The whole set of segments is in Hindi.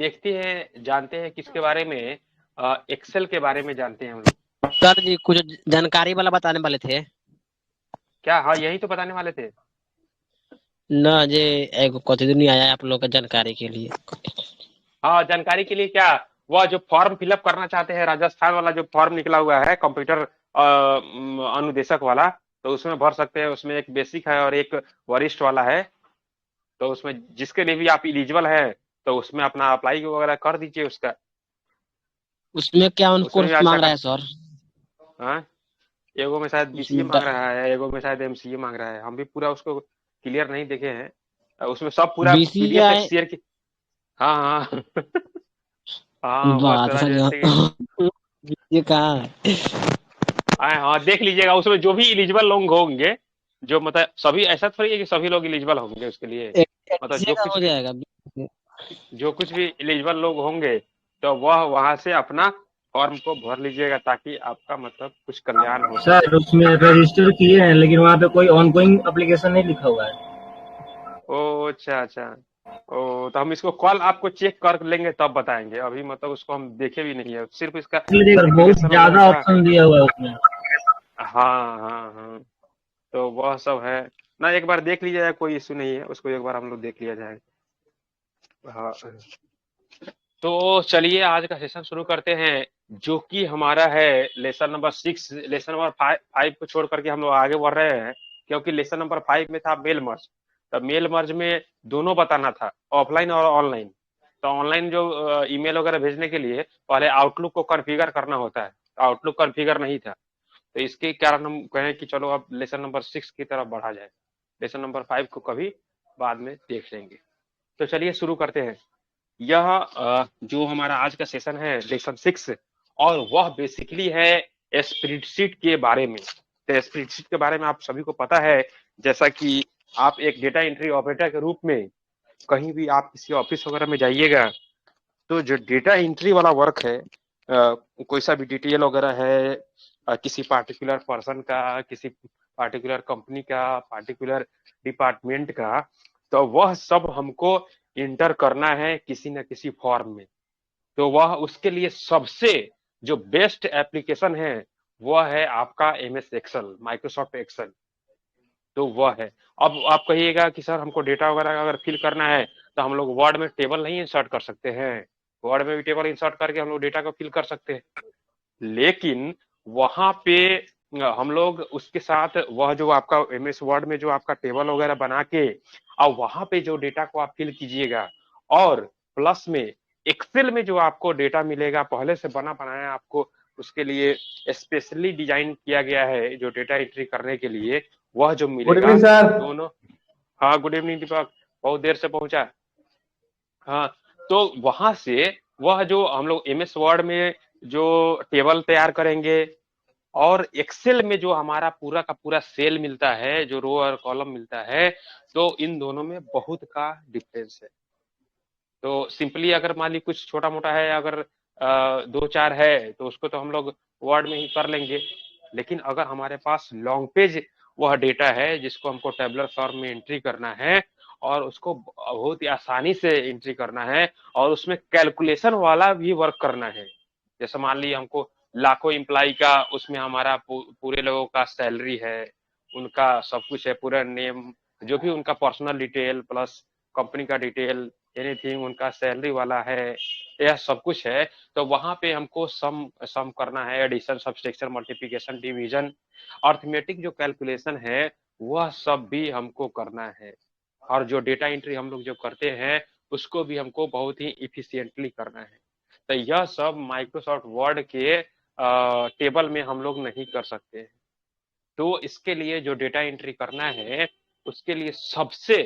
देखते हैं, जानते हैं किसके बारे में? एक्सेल के बारे में जानते हैं हम लोग। सर जी कुछ जानकारी वाला बताने वाले थे। क्या? हाँ, यही तो बताने वाले थे। न जे एगो कथी नहीं आया है आप लोग का जानकारी के लिए। हाँ, जानकारी के लिए क्या? वह जो फॉर्म फिलअप करना चाहते हैं, राजस्थान वाला जो फॉर्म निकला हुआ है कंप्यूटर अनुदेशक वाला, तो उसमें भर सकते हैं। उसमें एक बेसिक है और एक वरिष्ठ वाला है। तो उसमें जिसके लिए भी आप इलिजिबल है, तो उसमें अपना अप्लाई वगैरह कर दीजिए उसका। उसमें क्या उन उसमें भी कोर्स अच्छा मांग रहा है खासा। सर? हाँ, एगो में शायद बीसीए उसमें मांग रहा है, एगो में शायद एमसीए मांग रहा है। हम भी पूरा उसको क्लियर नहीं देखे हैं। उसमें सब पूरा पीडीएफ एक बीसीआई। शेयर की। हाँ हाँ। हाँ, वह बात सारा सर जैसे कि ये कहाँ है? हाँ, देख लीजिएगा उसमें जो भी इलिजिबल लोग होंगे, जो मतलब सभी, ऐसा थोड़ी है कि सभी लोग इलिजिबल होंगे उसके लिए। मतलब एडीसीए का हो जाएगा। जो कुछ भी इलिजिबल लोग होंगे, तो वह वहां से अपना फॉर्म को भर लीजिएगा, ताकि आपका मतलब कुछ कल्याण हो सके। सर उसमें रजिस्टर किए हैं लेकिन वहाँ पे कोई ऑनगोइंग एप्लीकेशन नहीं लिखा हुआ है। ओ, अच्छा अच्छा। ओ, तो हम इसको कल आपको चेक कर लेंगे तब बताएंगे। अभी मतलब उसको हम देखे भी नहीं है, सिर्फ इसका इसलिए बहुत सर्टिफिकेशन वगैरह ज्यादा का। ऑप्शन दिया हुआ है उसमें। हाँ हाँ हाँ। तो वह सब है ना, एक बार देख लीजिए, कोई इश्यू नहीं है, उसको एक बार हम लोग देख लिया जाए। हाँ, तो चलिए आज का सेशन शुरू करते हैं, जो कि हमारा है लेसन नंबर 6। लेसन नंबर 5 को छोड़ करके हम लोग आगे बढ़ रहे हैं, क्योंकि लेसन नंबर 5 में था मेल मर्ज। तो मेल मर्ज में दोनों बताना था, ऑफलाइन और ऑनलाइन। तो ऑनलाइन जो ईमेल वगैरह भेजने के लिए पहले आउटलुक को कॉन्फ़िगर करना होता है। आउटलुक कॉन्फ़िगर नहीं था, तो इसके कारण हम कहें कि चलो अब लेसन नंबर 6 की तरफ बढ़ा जाए। लेसन नंबर 5 को कभी बाद में देख लेंगे। तो चलिए शुरू करते हैं। यह जो हमारा आज का सेशन है लेसन 6, और वह बेसिकली है स्प्रेडशीट के बारे में। तो स्प्रेडशीट के बारे में आप सभी को पता है, जैसा कि आप एक डेटा एंट्री ऑपरेटर के रूप में कहीं भी आप किसी ऑफिस वगैरह में जाइएगा, तो जो डेटा एंट्री वाला वर्क है, कोई सा भी डिटेल वगैरह है, किसी पार्टिकुलर पर्सन का, किसी पार्टिकुलर कंपनी का, पार्टिकुलर डिपार्टमेंट का, तो वह सब हमको इंटर करना है किसी न किसी फॉर्म में। तो वह उसके लिए सबसे जो बेस्ट एप्लीकेशन है, वह है आपका एमएस एक्सेल, माइक्रोसॉफ्ट एक्सेल। तो वह है। अब आप कहिएगा कि सर हमको डेटा वगैरह अगर फिल करना है, तो हम लोग वर्ड में टेबल नहीं इंसर्ट कर सकते हैं? वर्ड में भी टेबल इंसर्ट करके हम लोग डेटा को फिल कर सकते हैं, लेकिन वहां पे हम लोग उसके साथ वह जो आपका एमएस वर्ड में जो आपका टेबल वगैरह बना के, और वहां पे जो डेटा को आप फिल कीजिएगा, और प्लस में एक्सेल में जो आपको डेटा मिलेगा पहले से बना बनाया आपको, उसके लिए स्पेशली डिजाइन किया गया है जो डेटा एंट्री करने के लिए, वह जो गुड मिलेगा इवनिंग सर। दोनों। हाँ, गुड इवनिंग दीपक, बहुत देर से पहुंचा। हाँ, तो वहां से वह जो हम लोग एमएस वर्ड में जो टेबल तैयार करेंगे, और एक्सेल में जो हमारा पूरा का पूरा सेल मिलता है, जो रो और कॉलम मिलता है, तो इन दोनों में बहुत का डिफरेंस है। तो सिंपली अगर मान ली कुछ छोटा मोटा है, अगर दो चार है, तो उसको तो हम लोग वर्ड में ही कर लेंगे। लेकिन अगर हमारे पास लॉन्ग पेज वह डेटा है जिसको हमको टेबलर फॉर्म में एंट्री करना है, और उसको बहुत ही आसानी से एंट्री करना है, और उसमें कैलकुलेशन वाला भी वर्क करना है। जैसे मान ली हमको लाखों एम्प्लाई का, उसमें हमारा पूरे लोगों का सैलरी है, उनका सब कुछ है, पूरा नेम, जो भी उनका पर्सनल डिटेल प्लस कंपनी का डिटेल, एनीथिंग उनका सैलरी वाला है, यह सब कुछ है। तो वहां पे हमको सम सम करना है, addition, subtraction, multiplication, division, arithmetic जो कैलकुलेशन है, वह सब भी हमको करना है। और जो डेटा एंट्री हम लोग जो करते हैं, उसको भी हमको बहुत ही इफिशियंटली करना है। तो यह सब माइक्रोसॉफ्ट वर्ड के टेबल में हम लोग नहीं कर सकते। तो इसके लिए जो डेटा एंट्री करना है, उसके लिए सबसे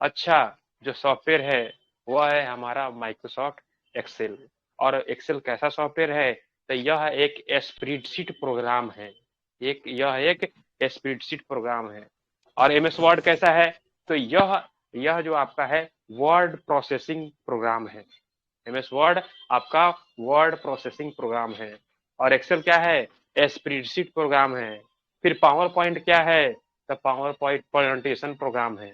अच्छा जो सॉफ्टवेयर है, वह है हमारा माइक्रोसॉफ्ट एक्सेल। और एक्सेल कैसा सॉफ्टवेयर है? तो यह एक स्प्रेडशीट प्रोग्राम है। यह एक स्प्रेडशीट प्रोग्राम है। और एमएस वर्ड कैसा है? तो यह जो आपका है वर्ड प्रोसेसिंग प्रोग्राम है। एमएस वर्ड आपका वर्ड प्रोसेसिंग प्रोग्राम है। और एक्सेल क्या है? स्प्रेडशीट प्रोग्राम है। फिर पावर पॉइंट क्या है? तो पावर पॉइंट प्रेजेंटेशन प्रोग्राम है।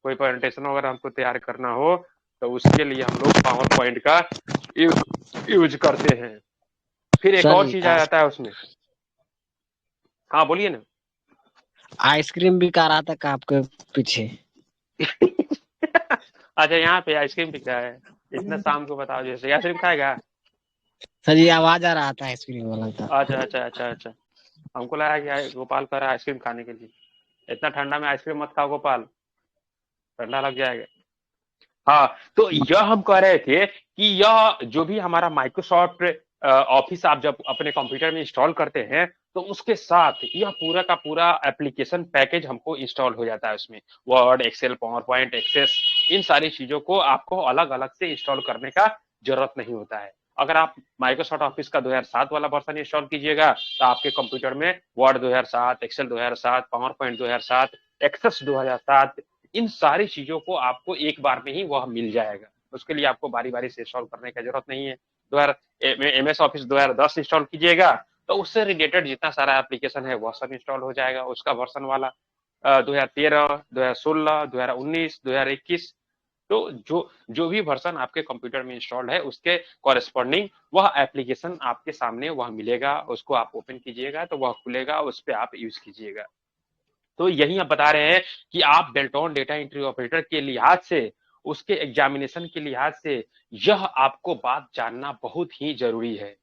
कोई प्रेजेंटेशन वगैरह हमको तैयार करना हो, तो उसके लिए हम लोग पावर पॉइंट का यूज करते हैं। फिर एक सर और जी चीज आ जाता है उसमें। हाँ बोलिए ना। आइसक्रीम भी खा रहा था का आपके पीछे। अच्छा यहाँ पे आइसक्रीम बिक रहा है, इतना शाम को बताओ, जैसे आइसक्रीम खाएगा। सर जी आवाज आ रहा था आइसक्रीम वाला था। अच्छा अच्छा अच्छा अच्छा, हमको लगा कि गोपाल कह रहा है आइसक्रीम खाने के लिए। इतना ठंडा में आइसक्रीम मत खाओ गोपाल, ठंडा लग जाएगा। हाँ, तो यह हम कह रहे थे कि यह जो भी हमारा माइक्रोसॉफ्ट ऑफिस आप जब अपने कंप्यूटर में इंस्टॉल करते हैं, तो उसके साथ यह पूरा का पूरा एप्लीकेशन पैकेज हमको इंस्टॉल हो जाता है उसमें। Word, Excel, PowerPoint, Access, इन सारी चीजों को आपको अलग अलग से इंस्टॉल करने का जरूरत नहीं होता है। अगर आप माइक्रोसॉफ्ट ऑफिस का 2007 वाला वर्जन इंस्टॉल कीजिएगा, तो आपके कंप्यूटर में Word 2007, Excel 2007, PowerPoint 2007, Access 2007, इन सारी चीजों को आपको एक बार में ही वह मिल जाएगा। उसके लिए आपको बारी बारी से इंस्टॉल करने की जरूरत नहीं है। 2000 MS ऑफिस 2010 इंस्टॉल कीजिएगा, तो उससे रिलेटेड जितना सारा एप्लीकेशन है वह सब इंस्टॉल हो जाएगा, उसका वर्जन वाला। 2013, 2016, 2019, 2021, तो जो जो भी वर्जन आपके कंप्यूटर में इंस्टॉल्ड है उसके कॉरेस्पॉन्डिंग वह एप्लीकेशन आपके सामने वह मिलेगा, उसको आप ओपन कीजिएगा तो वह खुलेगा, उस पर आप यूज कीजिएगा। तो यही आप बता रहे हैं कि आप बेल्टॉन डेटा एंट्री ऑपरेटर के लिहाज से, उसके एग्जामिनेशन के लिहाज से, यह आपको बात जानना बहुत ही जरूरी है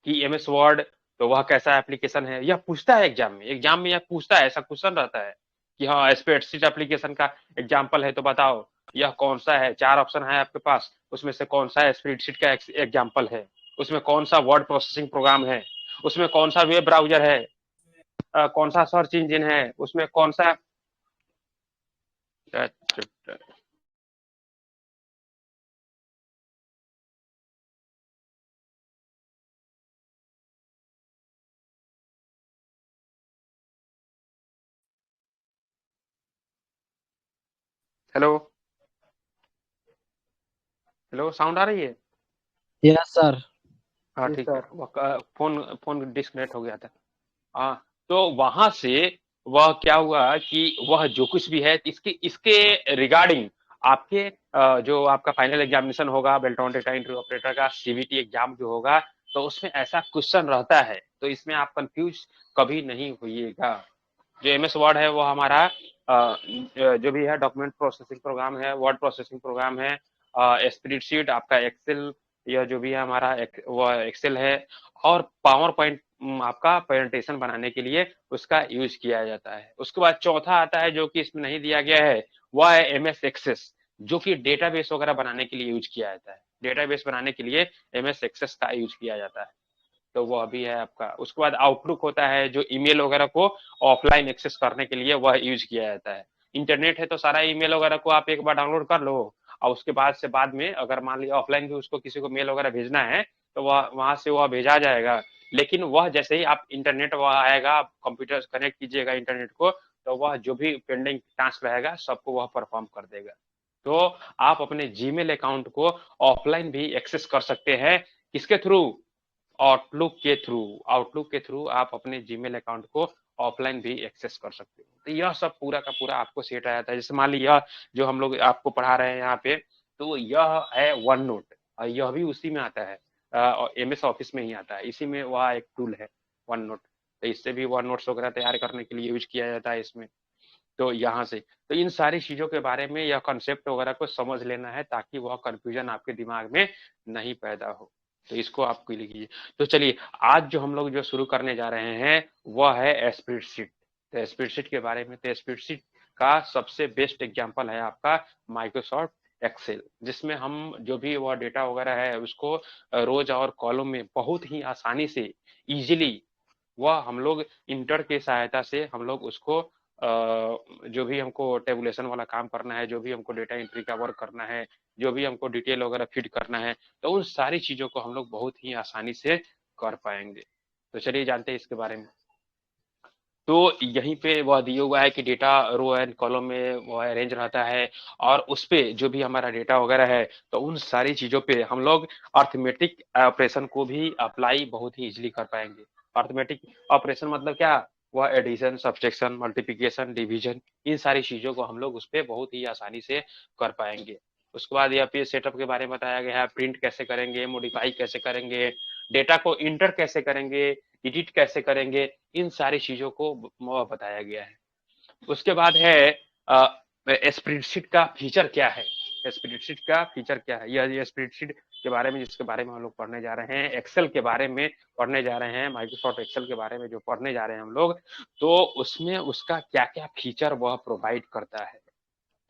कि एमएस वर्ड तो वह कैसा एप्लीकेशन है। यह पूछता है एग्जाम में यह पूछता है, ऐसा क्वेश्चन रहता है कि हाँ स्प्रेडशीट एप्लीकेशन का एग्जाम्पल है तो बताओ यह कौन सा है। 4 ऑप्शन है आपके पास, उसमें से कौन सा स्प्रेडशीट का एग्जाम्पल है, उसमें कौन सा वर्ड प्रोसेसिंग प्रोग्राम है, उसमें कौन सा वेब ब्राउजर है, कौन सा सर्च इंजन है, उसमें कौन सा। हेलो हेलो, साउंड आ रही है। Yes sir. हाँ ठीक है, फोन फोन डिस्कनेक्ट हो गया था। हाँ, तो वहां से वह क्या हुआ कि वह जो कुछ भी है इसके इसके रिगार्डिंग आपके जो आपका फाइनल एग्जामिनेशन होगा बेल्टॉन डेटा एंट्री ऑपरेटर का सीवीटी एग्जाम जो होगा, तो उसमें ऐसा क्वेश्चन रहता है, तो इसमें आप कंफ्यूज कभी नहीं होइएगा। जो एमएस वर्ड है वो हमारा जो भी है डॉक्यूमेंट प्रोसेसिंग प्रोग्राम है, वर्ड प्रोसेसिंग प्रोग्राम है, स्प्रेडशीट आपका एक्सेल, यह जो भी है हमारा वो एक्सेल है, और पावर पॉइंट आपका प्रेजेंटेशन बनाने के लिए उसका यूज किया जाता है। उसके बाद चौथा आता है जो कि इसमें नहीं दिया गया है, वह है एमएस एक्सेस, जो कि डेटाबेस वगैरह बनाने के लिए यूज किया जाता है। डेटाबेस बनाने के लिए एमएस एक्सेस का यूज किया जाता है, तो वो अभी है आपका। उसके बाद आउटलुक होता है जो ईमेल वगैरह को ऑफलाइन एक्सेस करने के लिए वह यूज किया जाता है। इंटरनेट है तो सारा ईमेल वगैरह को आप एक बार डाउनलोड कर लो, और उसके बाद से बाद में अगर मान लिया ऑफलाइन भी उसको किसी को मेल वगैरह भेजना है, तो वह वहां से वह भेजा जाएगा। लेकिन वह जैसे ही आप इंटरनेट वह आएगा, आप कंप्यूटर कनेक्ट कीजिएगा इंटरनेट को, तो वह जो भी पेंडिंग टास्क रहेगा सबको वह परफॉर्म कर देगा। तो आप अपने जीमेल अकाउंट को ऑफलाइन भी एक्सेस कर सकते हैं। किसके थ्रू? आउटलुक के थ्रू आप अपने जीमेल अकाउंट को ऑफलाइन भी एक्सेस कर सकते हो। तो यह सब पूरा का पूरा आपको सेट आ जाता है। जैसे मान लीजिए जो हम लोग आपको पढ़ा रहे हैं यहाँ पे, तो यह है वन नोट, और यह भी उसी में आता है, एमएस ऑफिस में ही आता है, इसी में वह एक टूल है वन नोट। तो इससे भी वन नोट्स वगैरह तैयार करने के लिए यूज किया जाता है इसमें। तो यहाँ से तो इन सारी चीजों के बारे में यह कॉन्सेप्ट वगैरह को समझ लेना है, ताकि वह कंफ्यूजन आपके दिमाग में नहीं पैदा हो। तो इसको आप लिखिए। तो चलिए, आज जो हम लोग जो शुरू करने जा रहे हैं वह है स्प्रेडशीट। तो स्प्रेडशीट के बारे में, तो स्प्रेडशीट का सबसे बेस्ट एग्जाम्पल है आपका माइक्रोसॉफ्ट एक्सेल, जिसमें हम जो भी वह डेटा वगैरह है उसको रोज और कॉलम में बहुत ही आसानी से इजीली वह हम लोग इंटर की सहायता से हम लोग उसको जो भी हमको टेबुलेशन वाला काम करना है, जो भी हमको डेटा एंट्री का वर्क करना है, जो भी हमको डिटेल वगैरह फीड करना है, तो उन सारी चीजों को हम लोग बहुत ही आसानी से कर पाएंगे। तो चलिए जानते हैं इसके बारे में। तो यहीं पे वह दिया हुआ है कि डेटा रो एंड कॉलम में वो अरेंज रहता है, और उस पे जो भी हमारा डेटा वगैरह है, तो उन सारी चीजों पे हम लोग अर्थमेटिक ऑपरेशन को भी अप्लाई बहुत ही इजीली कर पाएंगे। अर्थमेटिक ऑपरेशन मतलब क्या? वह एडिशन, सब्ट्रैक्शन, मल्टीप्लिकेशन, डिवीजन, इन सारी चीजों को हम लोग उस पे बहुत ही आसानी से कर पाएंगे। उसके बाद यहाँ पे सेटअप के बारे में बताया गया है, प्रिंट कैसे करेंगे, मॉडिफाई कैसे करेंगे, डेटा को इंटर कैसे करेंगे, एडिट कैसे करेंगे, इन सारी चीजों को बताया गया है। उसके बाद है स्प्रेडशीट का फीचर क्या है, स्प्रेडशीट का फीचर क्या है, यह स्प्रेडशीट के बारे में जिसके बारे में हम लोग पढ़ने जा रहे हैं, एक्सेल के बारे में पढ़ने जा रहे हैं, माइक्रोसॉफ्ट एक्सेल के बारे में जो पढ़ने जा रहे हैं हम लोग, तो उसमें उसका क्या क्या फीचर वह प्रोवाइड करता है।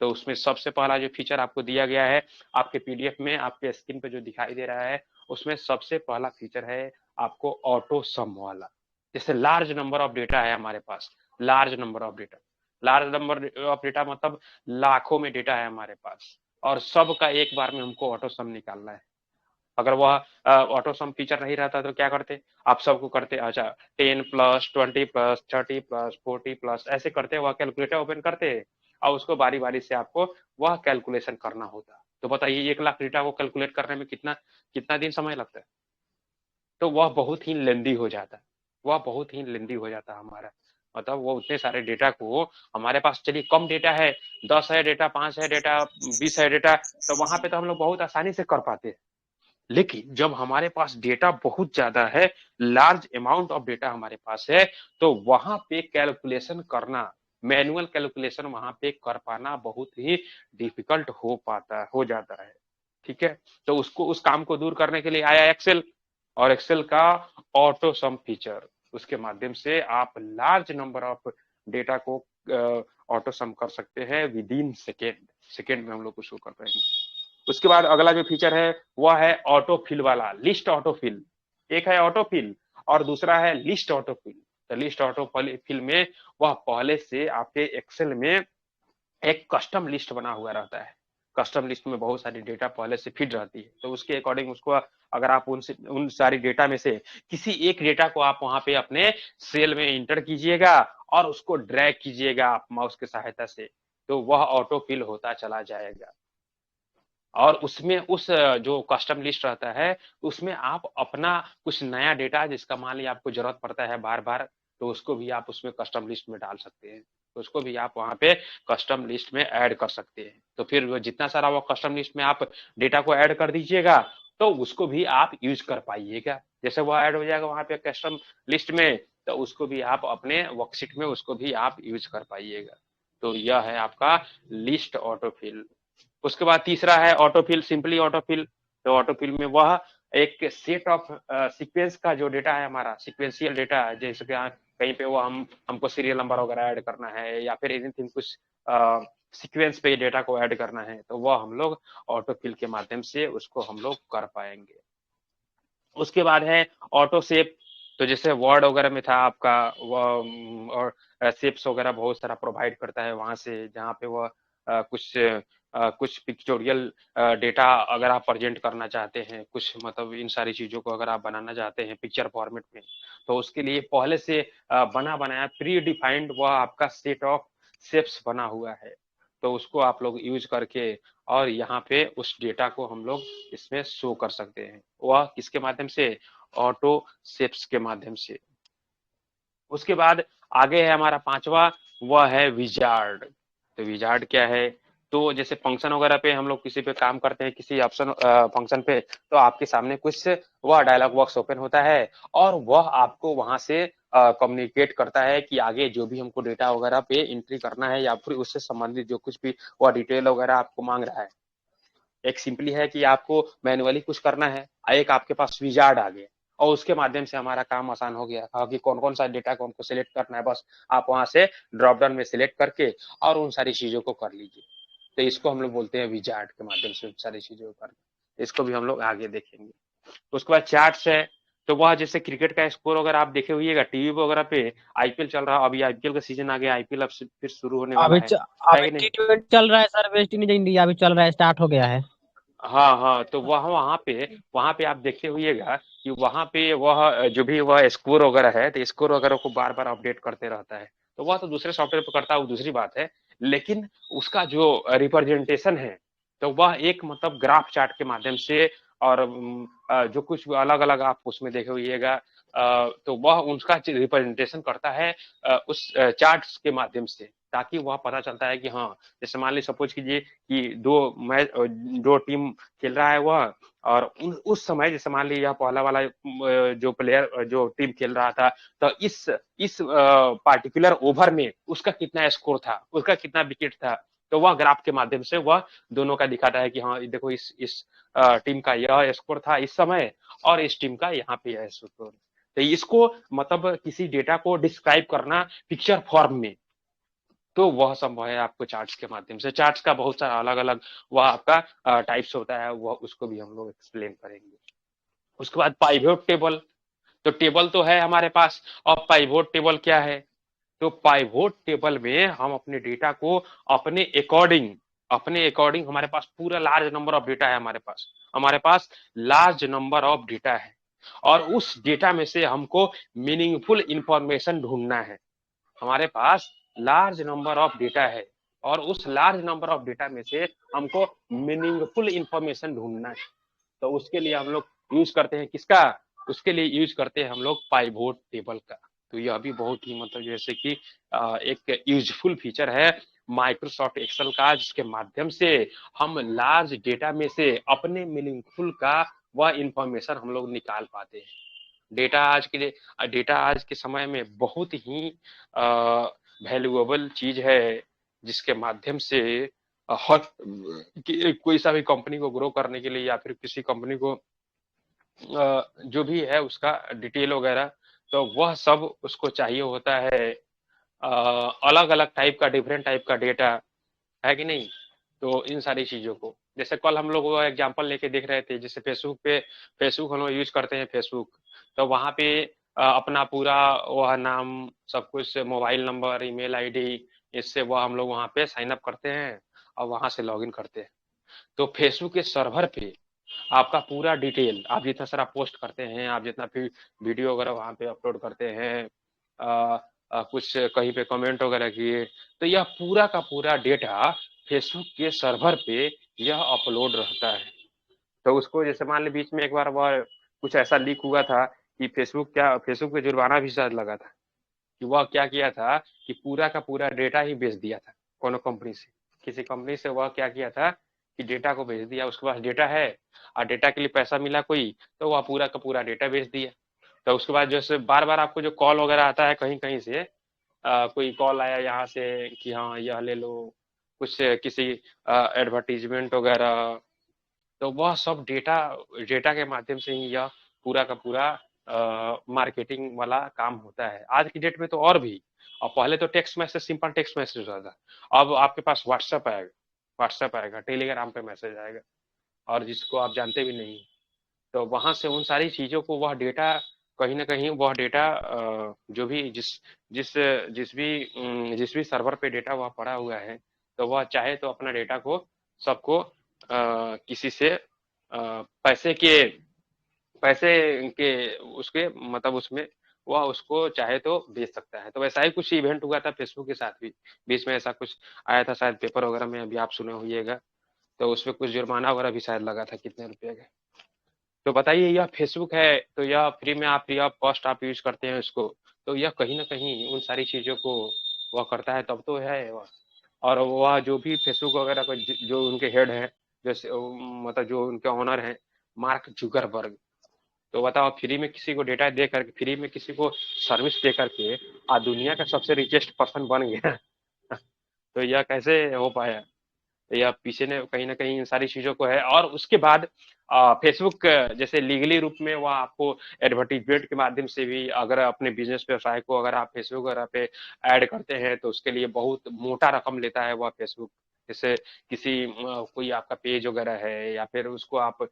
तो उसमें सबसे पहला जो फीचर आपको दिया गया है आपके पीडीएफ में, आपके स्क्रीन पे जो दिखाई दे रहा है, उसमें सबसे पहला फीचर है आपको ऑटो सम वाला। जैसे लार्ज नंबर ऑफ डेटा है हमारे पास, large number of data, large number of data मतलब लाखों में डेटा है हमारे पास, और सबका एक बार में हमको ऑटो सम निकालना है। अगर वह ऑटो सम फीचर नहीं रहता तो क्या करते आप, सबको करते अच्छा 10 प्लस 20 प्लस 30 प्लस 40 प्लस ऐसे करते, वह कैलकुलेटर ओपन करते और उसको बारी बारी से आपको वह कैलकुलेशन करना होता। तो बताइए 1 लाख डेटा को कैलकुलेट करने में कितना कितना दिन समय लगता है, तो वह बहुत ही लेंदी हो जाता है, वह बहुत ही लेंदी हो जाता है हमारा, मतलब वो उतने सारे डेटा को हमारे पास, चलिए कम डेटा है, 10 है डेटा, 5 है डेटा, 20 है डेटा, तो वहां पे तो हम लोग बहुत आसानी से कर पाते हैं। लेकिन जब हमारे पास डेटा बहुत ज्यादा है, लार्ज अमाउंट ऑफ डेटा हमारे पास है, तो वहां पे कैलकुलेशन करना, मैनुअल कैलकुलेशन वहां पे कर पाना बहुत ही डिफिकल्ट हो जाता है। ठीक है, तो उसको उस काम को दूर करने के लिए आया एक्सेल, और एक्सेल का ऑटो सम फीचर, उसके माध्यम से आप लार्ज नंबर ऑफ डेटा को ऑटो सम कर सकते हैं विद इन सेकेंड में हम लोग को शो कर पाएंगे। उसके बाद अगला जो फीचर है वह है ऑटो फिल वाला, लिस्ट ऑटो फिल। एक है ऑटो फिल और दूसरा है लिस्ट ऑटो फिल। तो लिस्ट ऑटो फिल में वह पहले से आपके एक्सेल में एक कस्टम लिस्ट बना हुआ रहता है, कस्टम लिस्ट में बहुत सारी डेटा पहले से फीड रहती है, तो उसके अकॉर्डिंग उसको अगर आप उन सारी डेटा में से किसी एक डेटा को आप वहां पे अपने सेल में इंटर कीजिएगा और उसको ड्रैग कीजिएगा आप माउस की सहायता से, तो वह ऑटो फिल होता चला जाएगा। और उसमें उस जो कस्टम लिस्ट रहता है उसमें आप अपना कुछ नया डेटा जिसका मान लीजिए आपको जरूरत पड़ता है बार बार, तो उसको भी आप उसमें कस्टम लिस्ट में डाल सकते हैं, तो उसको भी आप वहां पे कस्टम लिस्ट में ऐड कर सकते हैं। तो फिर जितना सारा वो कस्टम लिस्ट में आप डेटा को ऐड कर दीजिएगा तो उसको भी आप यूज कर पाइएगा। जैसे वो ऐड हो जाएगा वहां पे कस्टम लिस्ट में, तो उसको भी आप अपने वर्कशीट में उसको भी आप यूज कर पाइएगा। तो यह है आपका लिस्ट ऑटोफिल। उसके बाद तीसरा है ऑटोफिल, सिंपली ऑटोफिल। तो ऑटोफिल में वह एक सेट ऑफ सीक्वेंस का जो डेटा है हमारा, सीक्वेंशियल डेटा, जैसे कि कहीं पे वो हमको सीरियल नंबर वगैरह ऐड करना है या फिर एनीथिंग कुछ सीक्वेंस पे डेटा को ऐड करना है, तो वह हम लोग ऑटोफिल के माध्यम से उसको हम लोग कर पाएंगे। उसके बाद है ऑटो शेप। तो जैसे वर्ड वगैरह में था आपका और शेप्स वगैरह बहुत सारा प्रोवाइड करता है वहां से, जहाँ पे वह कुछ पिक्चोरियल डेटा अगर आप प्रेजेंट करना चाहते हैं, कुछ मतलब इन सारी चीजों को अगर आप बनाना चाहते हैं पिक्चर फॉर्मेट में, तो उसके लिए पहले से बना बनाया प्री डिफाइंड वह आपका सेट ऑफ शेप्स बना हुआ है, तो उसको आप लोग यूज करके और यहाँ पे उस डेटा को हम लोग इसमें शो कर सकते हैं। वह किसके माध्यम से, ऑटो शेप्स के माध्यम से। उसके बाद आगे है हमारा पांचवा, वह है विजार्ड। तो विजार्ड क्या है, तो जैसे फंक्शन वगैरह पे हम लोग किसी पे काम करते हैं, किसी ऑप्शन फंक्शन पे, तो आपके सामने कुछ वह डायलॉग बॉक्स ओपन होता है और वह आपको वहां से कम्युनिकेट करता है कि आगे जो भी हमको डेटा वगैरह पे एंट्री करना है या फिर उससे संबंधित जो कुछ भी वह डिटेल वगैरह आपको मांग रहा है। एक सिंपली है कि आपको मैनुअली कुछ करना है, एक आपके पास विजार्ड आ गया और उसके माध्यम से हमारा काम आसान हो गया कि कौन कौन सा डेटा को हमको सिलेक्ट करना है, बस आप वहां से ड्रॉप डाउन में सिलेक्ट करके और उन सारी चीजों को कर लीजिए। तो इसको हम लोग बोलते हैं विजार्ड के माध्यम से सारी चीजों को करना। इसको भी हम लोग आगे देखेंगे। उसके बाद चार्ट्स है। तो वह जैसे क्रिकेट का स्कोर अगर आप देखे हुईगा टीवी वगैरह पे, आईपीएल चल रहा, अभी आईपीएल का सीजन आ गया, आईपीएल अब फिर शुरू होने वाला अभी है अभी कि नहीं? T20 चल रहा है सर, वेस्ट इंडीज इंडिया अभी चल रहा है, स्टार्ट हो गया है। हाँ हाँ, तो वहाँ पे आप देखते हुईगा कि वहाँ पे वह जो भी वह स्कोर वगैरह है, तो स्कोर वगैरह को बार बार अपडेट करते रहता है। तो वह तो दूसरे सॉफ्टवेयर पर करता है, वो दूसरी बात है, लेकिन उसका जो रिप्रेजेंटेशन है, तो वह एक मतलब ग्राफ चार्ट के माध्यम से और जो कुछ अलग अलग आप उसमें देखे हुईगा, तो वह उसका रिप्रेजेंटेशन करता है उस चार्ट्स के माध्यम से। ताकि वह पता चलता है कि हाँ, जैसे मान ली सपोज कीजिए कि दो टीम खेल रहा है वह, और उस समय जैसे मान ली यह पहला वाला जो प्लेयर जो टीम खेल रहा था, तो इस पार्टिकुलर ओवर में उसका कितना स्कोर था, उसका कितना विकेट था, तो वह ग्राफ के माध्यम से वह दोनों का दिखाता है कि हाँ देखो इस टीम का यह स्कोर था इस समय, और इस टीम का यहाँ पे यह स्कोर। तो इसको मतलब किसी डेटा को डिस्क्राइब करना पिक्चर फॉर्म में, तो वह संभव है आपको चार्ट्स के माध्यम से। चार्ट्स का बहुत सारा अलग अलग वह आपका टाइप्स होता है, वह उसको भी हम लोग एक्सप्लेन करेंगे। उसके बाद पाइवोट टेबल, तो टेबल तो है हमारे पास, और पाइवोट टेबल क्या है? तो पाइवोट टेबल में हम अपने डेटा को अपने अकॉर्डिंग हमारे पास पूरा लार्ज नंबर ऑफ डेटा है, हमारे पास लार्ज नंबर ऑफ डेटा है, और उस डेटा में से हमको मीनिंगफुल इंफॉर्मेशन ढूंढना है। हमारे पास लार्ज नंबर ऑफ डेटा है, और उस लार्ज नंबर ऑफ डेटा में से हमको मीनिंगफुल इंफॉर्मेशन ढूंढना है। तो उसके लिए हम लोग यूज करते हैं किसका? उसके लिए यूज करते हैं हम लोग पाइवोट टेबल का। तो यह भी बहुत ही मतलब जैसे कि एक यूजफुल फीचर है माइक्रोसॉफ्ट एक्सेल का, जिसके माध्यम से हम लार्ज डेटा में से अपने मीनिंगफुल का वह इंफॉर्मेशन हम लोग निकाल पाते हैं। डेटा आज के समय में बहुत ही वैल्यूएबल चीज है, जिसके माध्यम से हर कोई सा भी कंपनी को ग्रो करने के लिए, या फिर किसी कंपनी को जो भी है उसका डिटेल वगैरह, तो वह सब उसको चाहिए होता है अलग अलग टाइप का, डिफरेंट टाइप का डेटा, है कि नहीं? तो इन सारी चीजों को, जैसे कल हम लोग वो एग्जांपल लेके देख रहे थे, जैसे फेसबुक हम लोग यूज करते हैं फेसबुक, तो वहां पे अपना पूरा वह नाम सब कुछ, मोबाइल नंबर, ईमेल आईडी, इससे वह हम लोग वहां पे साइन अप करते हैं और वहां से लॉगिन करते हैं। तो फेसबुक के सर्वर पे आपका पूरा डिटेल, आप जितना सारा पोस्ट करते हैं, आप जितना भी वीडियो वगैरह वहां पे अपलोड करते हैं, कुछ कहीं पे कमेंट वगैरह किए, तो यह पूरा का पूरा डेटा फेसबुक के सर्वर पे यह अपलोड रहता है। तो उसको जैसे मान ली बीच में एक बार वह कुछ ऐसा लीक हुआ था कि फेसबुक पे जुर्माना भी शायद लगा था, कि वह क्या किया था कि पूरा का पूरा डेटा ही बेच दिया था कोनो कंपनी से, किसी कंपनी से वह क्या किया था कि डेटा को बेच दिया, उसके पास डेटा है और डेटा के लिए पैसा मिला कोई, तो वह पूरा का पूरा डेटा बेच दिया। तो उसके बाद जैसे बार बार आपको जो कॉल वगैरह आता है कहीं कहीं से, कोई कॉल आया यहाँ से कि हाँ यह ले लो, कुछ किसी एडवर्टीजमेंट वगैरह, तो वह सब डेटा डेटा के माध्यम से ही यह पूरा का पूरा मार्केटिंग वाला काम होता है आज की डेट में। तो और भी, और पहले तो text message, simple text message होता था, अब आपके पास व्हाट्सएप आएगा, टेलीग्राम पे मैसेज आएगा, और जिसको आप जानते भी नहीं, तो वहां से उन सारी चीजों को वह डेटा कहीं ना कहीं वह डेटा जो भी जिस जिस भी सर्वर पे डेटा वह पड़ा हुआ है, तो वह चाहे तो अपना डेटा को सबको किसी से पैसे के उसके मतलब उसमें वह उसको चाहे तो बेच सकता है। तो वैसा ही कुछ इवेंट हुआ था फेसबुक के साथ भी, बीच में ऐसा कुछ आया था शायद पेपर वगैरह में, अभी आप सुने होइएगा, तो उसमें कुछ जुर्माना वगैरह भी शायद लगा था, कितने रुपए का। तो बताइए, यह फेसबुक है, तो यह फ्री में आप फ्री ऑफ कॉस्ट आप यूज करते हैं इसको, तो यह कहीं ना कहीं उन सारी चीजों को वह करता है, तब तो है वह। और वह जो भी फेसबुक वगैरह को जो उनके हेड है, जैसे मतलब जो उनके ऑनर हैं, मार्क जुगरबर्ग, तो बताओ फ्री में किसी को डेटा दे करके, फ्री में किसी को सर्विस दे करके आज दुनिया का सबसे रिचेस्ट पर्सन बन गया। तो यह कैसे हो पाया? या पीछे ने कहीं ना कहीं इन सारी चीजों को है। और उसके बाद फेसबुक जैसे लीगली रूप में वह आपको एडवर्टीजमेंट के माध्यम से भी, अगर अपने बिजनेस व्यवसाय को अगर आप फेसबुक वगैरह पे ऐड करते हैं, तो उसके लिए बहुत मोटा रकम लेता है वह फेसबुक। जैसे किसी कोई आपका पेज वगैरह है, या फिर उसको आप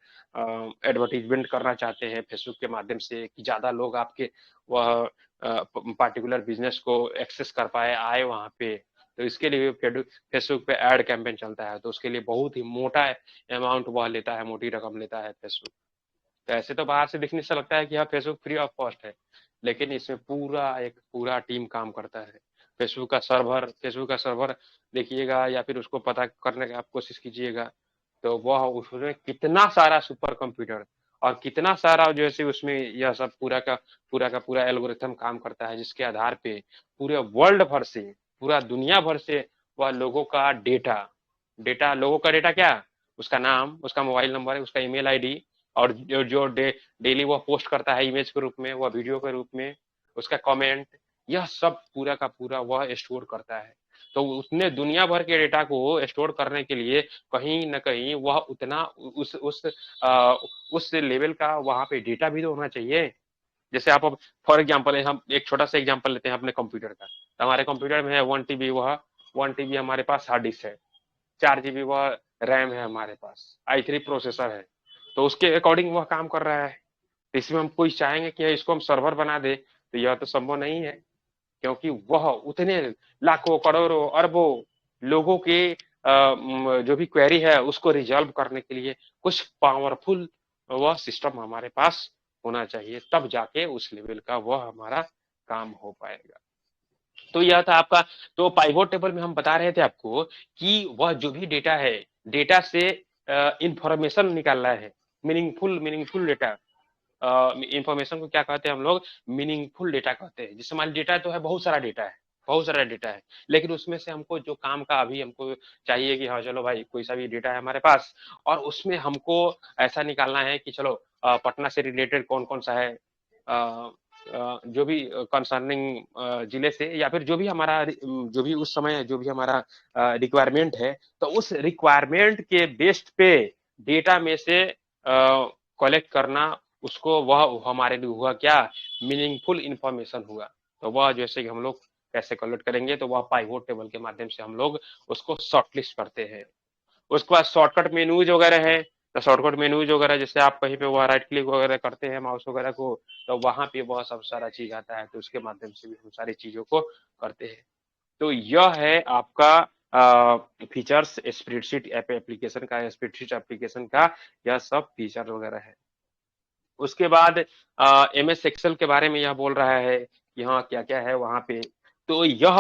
एडवर्टीजमेंट करना चाहते हैं फेसबुक के माध्यम से, कि ज्यादा लोग आपके वह पार्टिकुलर बिजनेस को एक्सेस कर पाए, आए वहां पे, तो इसके लिए फेसबुक पे एड कैंपेन चलता है, तो उसके लिए बहुत ही मोटा अमाउंट वह लेता है, मोटी रकम लेता है फेसबुक। तो ऐसे तो बाहर से दिखने से लगता है कि हाँ फेसबुक फ्री ऑफ कॉस्ट है, लेकिन इसमें पूरा टीम काम करता है। फेसबुक का सर्वर देखिएगा, या फिर उसको पता करने का आप कोशिश कीजिएगा, तो वह उसमें कितना सारा सुपर कंप्यूटर और कितना सारा जैसे उसमें यह सब पूरा का पूरा एल्गोरिथम काम करता है, जिसके आधार पे पूरे वर्ल्ड भर से पूरा दुनिया भर से वह लोगों का डेटा लोगों का डेटा क्या, उसका नाम, उसका मोबाइल नंबर, उसका ईमेल आईडी, और जो डेली वह पोस्ट करता है इमेज के रूप में, वह वीडियो के रूप में, उसका कमेंट, यह सब पूरा का पूरा वह स्टोर करता है। तो उसने दुनिया भर के डेटा को स्टोर करने के लिए कहीं न कहीं वह उतना उस लेवल का वहाँ पे डेटा भी तो होना चाहिए। जैसे आप अब फॉर एग्जांपल हम एक छोटा सा एग्जांपल लेते हैं अपने कंप्यूटर का, तो हमारे कंप्यूटर में है 1 TB, वह 1 TB हमारे पास हार्ड डिस्क है, 4 GB वह रैम है हमारे पास, i3 प्रोसेसर है, तो उसके अकॉर्डिंग वह काम कर रहा है। तो इसमें हम कोई चाहेंगे कि इसको हम सर्वर बना दे, तो यह तो संभव नहीं है, क्योंकि वह उतने लाखों करोड़ों अरबों लोगों के जो भी क्वेरी है उसको रिजॉल्व करने के लिए कुछ पावरफुल वह सिस्टम हमारे पास होना चाहिए, तब जाके उस लेवल का वह हमारा काम हो पाएगा। तो यह था आपका। तो पाइवोट टेबल में हम बता रहे थे आपको कि वह जो भी डेटा है, डेटा से इंफॉर्मेशन निकालना है, मीनिंगफुल डेटा। इंफॉर्मेशन को क्या कहते हैं हम लोग, मीनिंगफुल डेटा कहते हैं। जैसे मान डेटा तो है, बहुत सारा डेटा है, लेकिन उसमें से हमको जो काम का अभी हमको चाहिए कि हाँ चलो भाई कोई सा भी डेटा है हमारे पास, और उसमें हमको ऐसा निकालना है कि चलो पटना से रिलेटेड कौन कौन सा है, जो भी कंसर्निंग जिले से, या फिर जो भी हमारा जो भी उस समय जो भी हमारा रिक्वायरमेंट है, तो उस रिक्वायरमेंट के बेस्ड पे डेटा में से कलेक्ट करना, उसको वह हमारे लिए हुआ क्या, मीनिंगफुल इंफॉर्मेशन हुआ। तो वह जैसे कि हम लोग कैसे कलेक्ट करेंगे, तो वह पाइवोट टेबल के माध्यम से हम लोग उसको शॉर्टलिस्ट करते हैं। उसके बाद शॉर्टकट मेन्यूज वगैरह है, तो शॉर्टकट मेन्यूज वगैरह जैसे आप कहीं पे वह राइट क्लिक वगैरह करते हैं माउस वगैरह को, तो वहां पे बहुत सब सारा चीज आता है, तो उसके माध्यम से भी हम सारी चीजों को करते हैं। तो यह है आपका फीचर्स स्प्रेडशीट एप्लीकेशन का, स्प्रेडशीट एप्लीकेशन का यह सब फीचर वगैरह है। उसके बाद MS एक्सेल के बारे में यह बोल रहा है कि हाँ क्या क्या है वहां पे। तो यह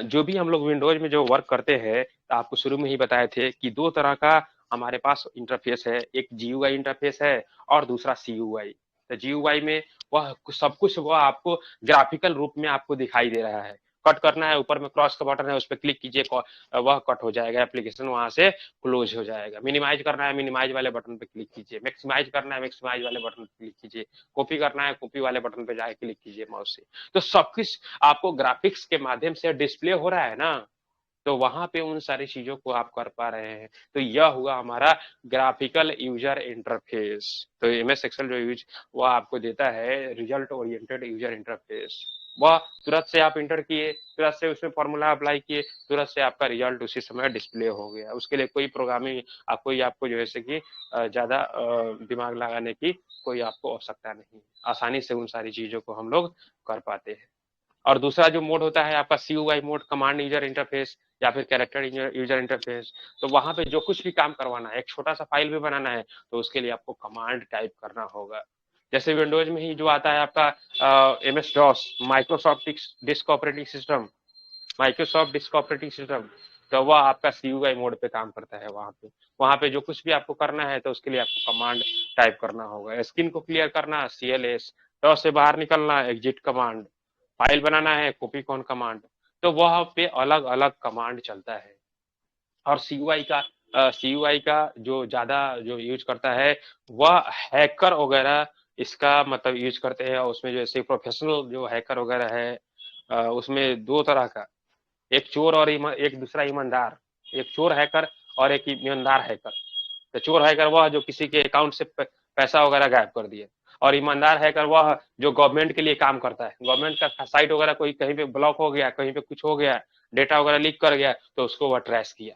जो भी हम लोग विंडोज में जो वर्क करते हैं, तो आपको शुरू में ही बताए थे कि दो तरह का हमारे पास इंटरफेस है, एक GUI इंटरफेस है और दूसरा CUI। तो GUI में वह सब कुछ वह आपको ग्राफिकल रूप में आपको दिखाई दे रहा है। कट करना है, ऊपर में क्रॉस का बटन है, उस पर क्लिक कीजिए, वह कट हो जाएगा, एप्लीकेशन वहां से क्लोज हो जाएगा। मिनिमाइज करना है, मिनिमाइज वाले बटन पे क्लिक कीजिए, मैक्सिमाइज करना है, मैक्सिमाइज वाले बटन पे क्लिक कीजिए, कॉपी करना है, कॉपी वाले बटन पे जाके क्लिक कीजिए माउस से। तो सब कुछ आपको ग्राफिक्स के माध्यम से डिस्प्ले हो रहा है ना, तो वहां पे उन सारी चीजों को आप कर पा रहे हैं। तो यह हुआ हमारा ग्राफिकल यूजर इंटरफेस। तो MS एक्सेल जो यूज वह आपको देता है रिजल्ट ओरिएंटेड यूजर इंटरफेस। वह तुरंत से आप इंटर किए, तुरंत से उसमें फॉर्मूला अप्लाई किए, तुरंत से आपका रिजल्ट उसी समय डिस्प्ले हो गया। उसके लिए कोई प्रोग्रामिंग आपको जो है कि ज्यादा दिमाग लगाने की कोई आपको आवश्यकता नहीं, आसानी से उन सारी चीजों को हम लोग कर पाते हैं। और दूसरा जो मोड होता है आपका CUI mode, command user interface या फिर कैरेक्टर यूजर इंटरफेस। तो वहां पे जो कुछ भी काम करवाना है, एक छोटा सा फाइल भी बनाना है, तो उसके लिए आपको कमांड टाइप करना होगा। जैसे विंडोज में ही जो आता है आपका MS DOS, Microsoft disk operating system, तो वह आपका CUI मोड पे काम करता है। वहां पे जो कुछ भी आपको करना है, तो उसके लिए आपको कमांड टाइप करना होगा। स्क्रीन को क्लियर करना CLS, डॉस से बाहर निकलना एग्जिट कमांड, फाइल बनाना है कॉपी कॉन कमांड। तो वह पे अलग अलग कमांड चलता है। और CUI का जो ज्यादा जो यूज करता है वह हैकर वगैरह इसका मतलब यूज करते हैं। उसमें जैसे प्रोफेशनल जो हैकर वगैरह है, उसमें दो तरह का, एक चोर और एक दूसरा ईमानदार, एक चोर हैकर और एक ईमानदार हैकर। तो चोर हैकर वह जो किसी के अकाउंट से पैसा वगैरह गायब कर दिए, और ईमानदार हैकर वह जो गवर्नमेंट के लिए काम करता है, गवर्नमेंट का साइट वगैरह कोई कहीं पे ब्लॉक हो गया, कहीं पे कुछ हो गया, डेटा वगैरह लीक कर गया, तो उसको वह ट्रेस किया।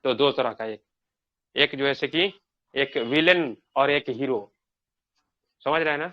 तो दो तरह का, एक एक जो है कि एक विलेन और एक हीरो, समझ रहे हैं ना।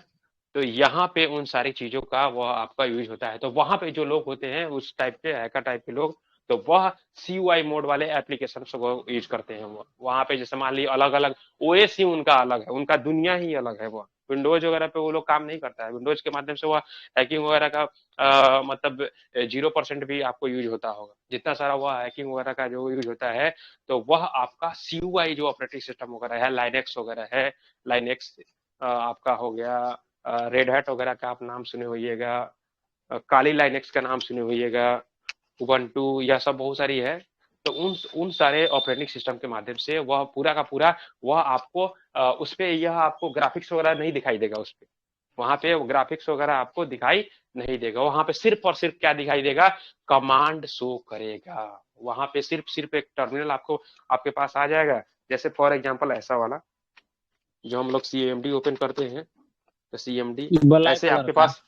तो यहाँ पे उन सारी चीजों का वह आपका यूज होता है। तो वहां पे जो लोग होते हैं उस टाइप के हैकर टाइप के लोग, तो वह CUI मोड वाले एप्लीकेशन को यूज करते हैं। वो वहां पे जैसे मान लीजिए अलग अलग OS ही उनका अलग है, उनका दुनिया ही अलग है। वो विंडोज वगैरह पे वो लोग काम नहीं करता है। विंडोज के माध्यम से वह हैकिंग वगैरह का मतलब 0% भी आपको यूज होता होगा। जितना सारा वह हैकिंग वगैरह का जो यूज होता है, तो वह आपका CUI जो ऑपरेटिंग सिस्टम वगैरह है, लाइनेक्स वगैरह है, लाइनेक्स आपका हो गया, रेड हैट वगैरह का आप नाम सुने होइएगा, काली लाइनेक्स का नाम सुने होइएगा, उबंटू, यह सब बहुत सारी है। तो उन सारे ऑपरेटिंग सिस्टम के माध्यम से वह पूरा का पूरा वह आपको उस पे यह आपको ग्राफिक्स वगैरह नहीं दिखाई देगा। उस पे वहां पे ग्राफिक्स वगैरह आपको दिखाई नहीं देगा। वहां पे सिर्फ और सिर्फ क्या दिखाई देगा, कमांड शो करेगा। वहां पे सिर्फ एक टर्मिनल आपको आपके पास आ जाएगा। जैसे फॉर एग्जांपल ऐसा वाला जो हम लोग CMD ओपन करते हैं, तो CMD ब्लैक ऐसे कलर आपके का। पास,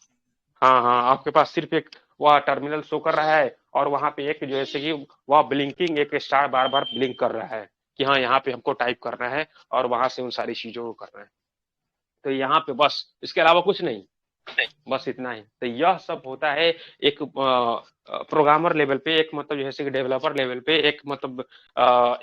हाँ हाँ, आपके पास सिर्फ एक वह टर्मिनल शो कर रहा है और वहां पे एक जैसे कि वह ब्लिंकिंग एक स्टार बार बार ब्लिंक कर रहा है कि हाँ यहाँ पे हमको टाइप करना है और वहां से उन सारी चीजों को करना है। तो यहाँ पे बस इसके अलावा कुछ नहीं, बस इतना ही। तो यह सब होता है एक प्रोग्रामर लेवल पे, एक मतलब जैसे कि डेवलपर लेवल पे, एक मतलब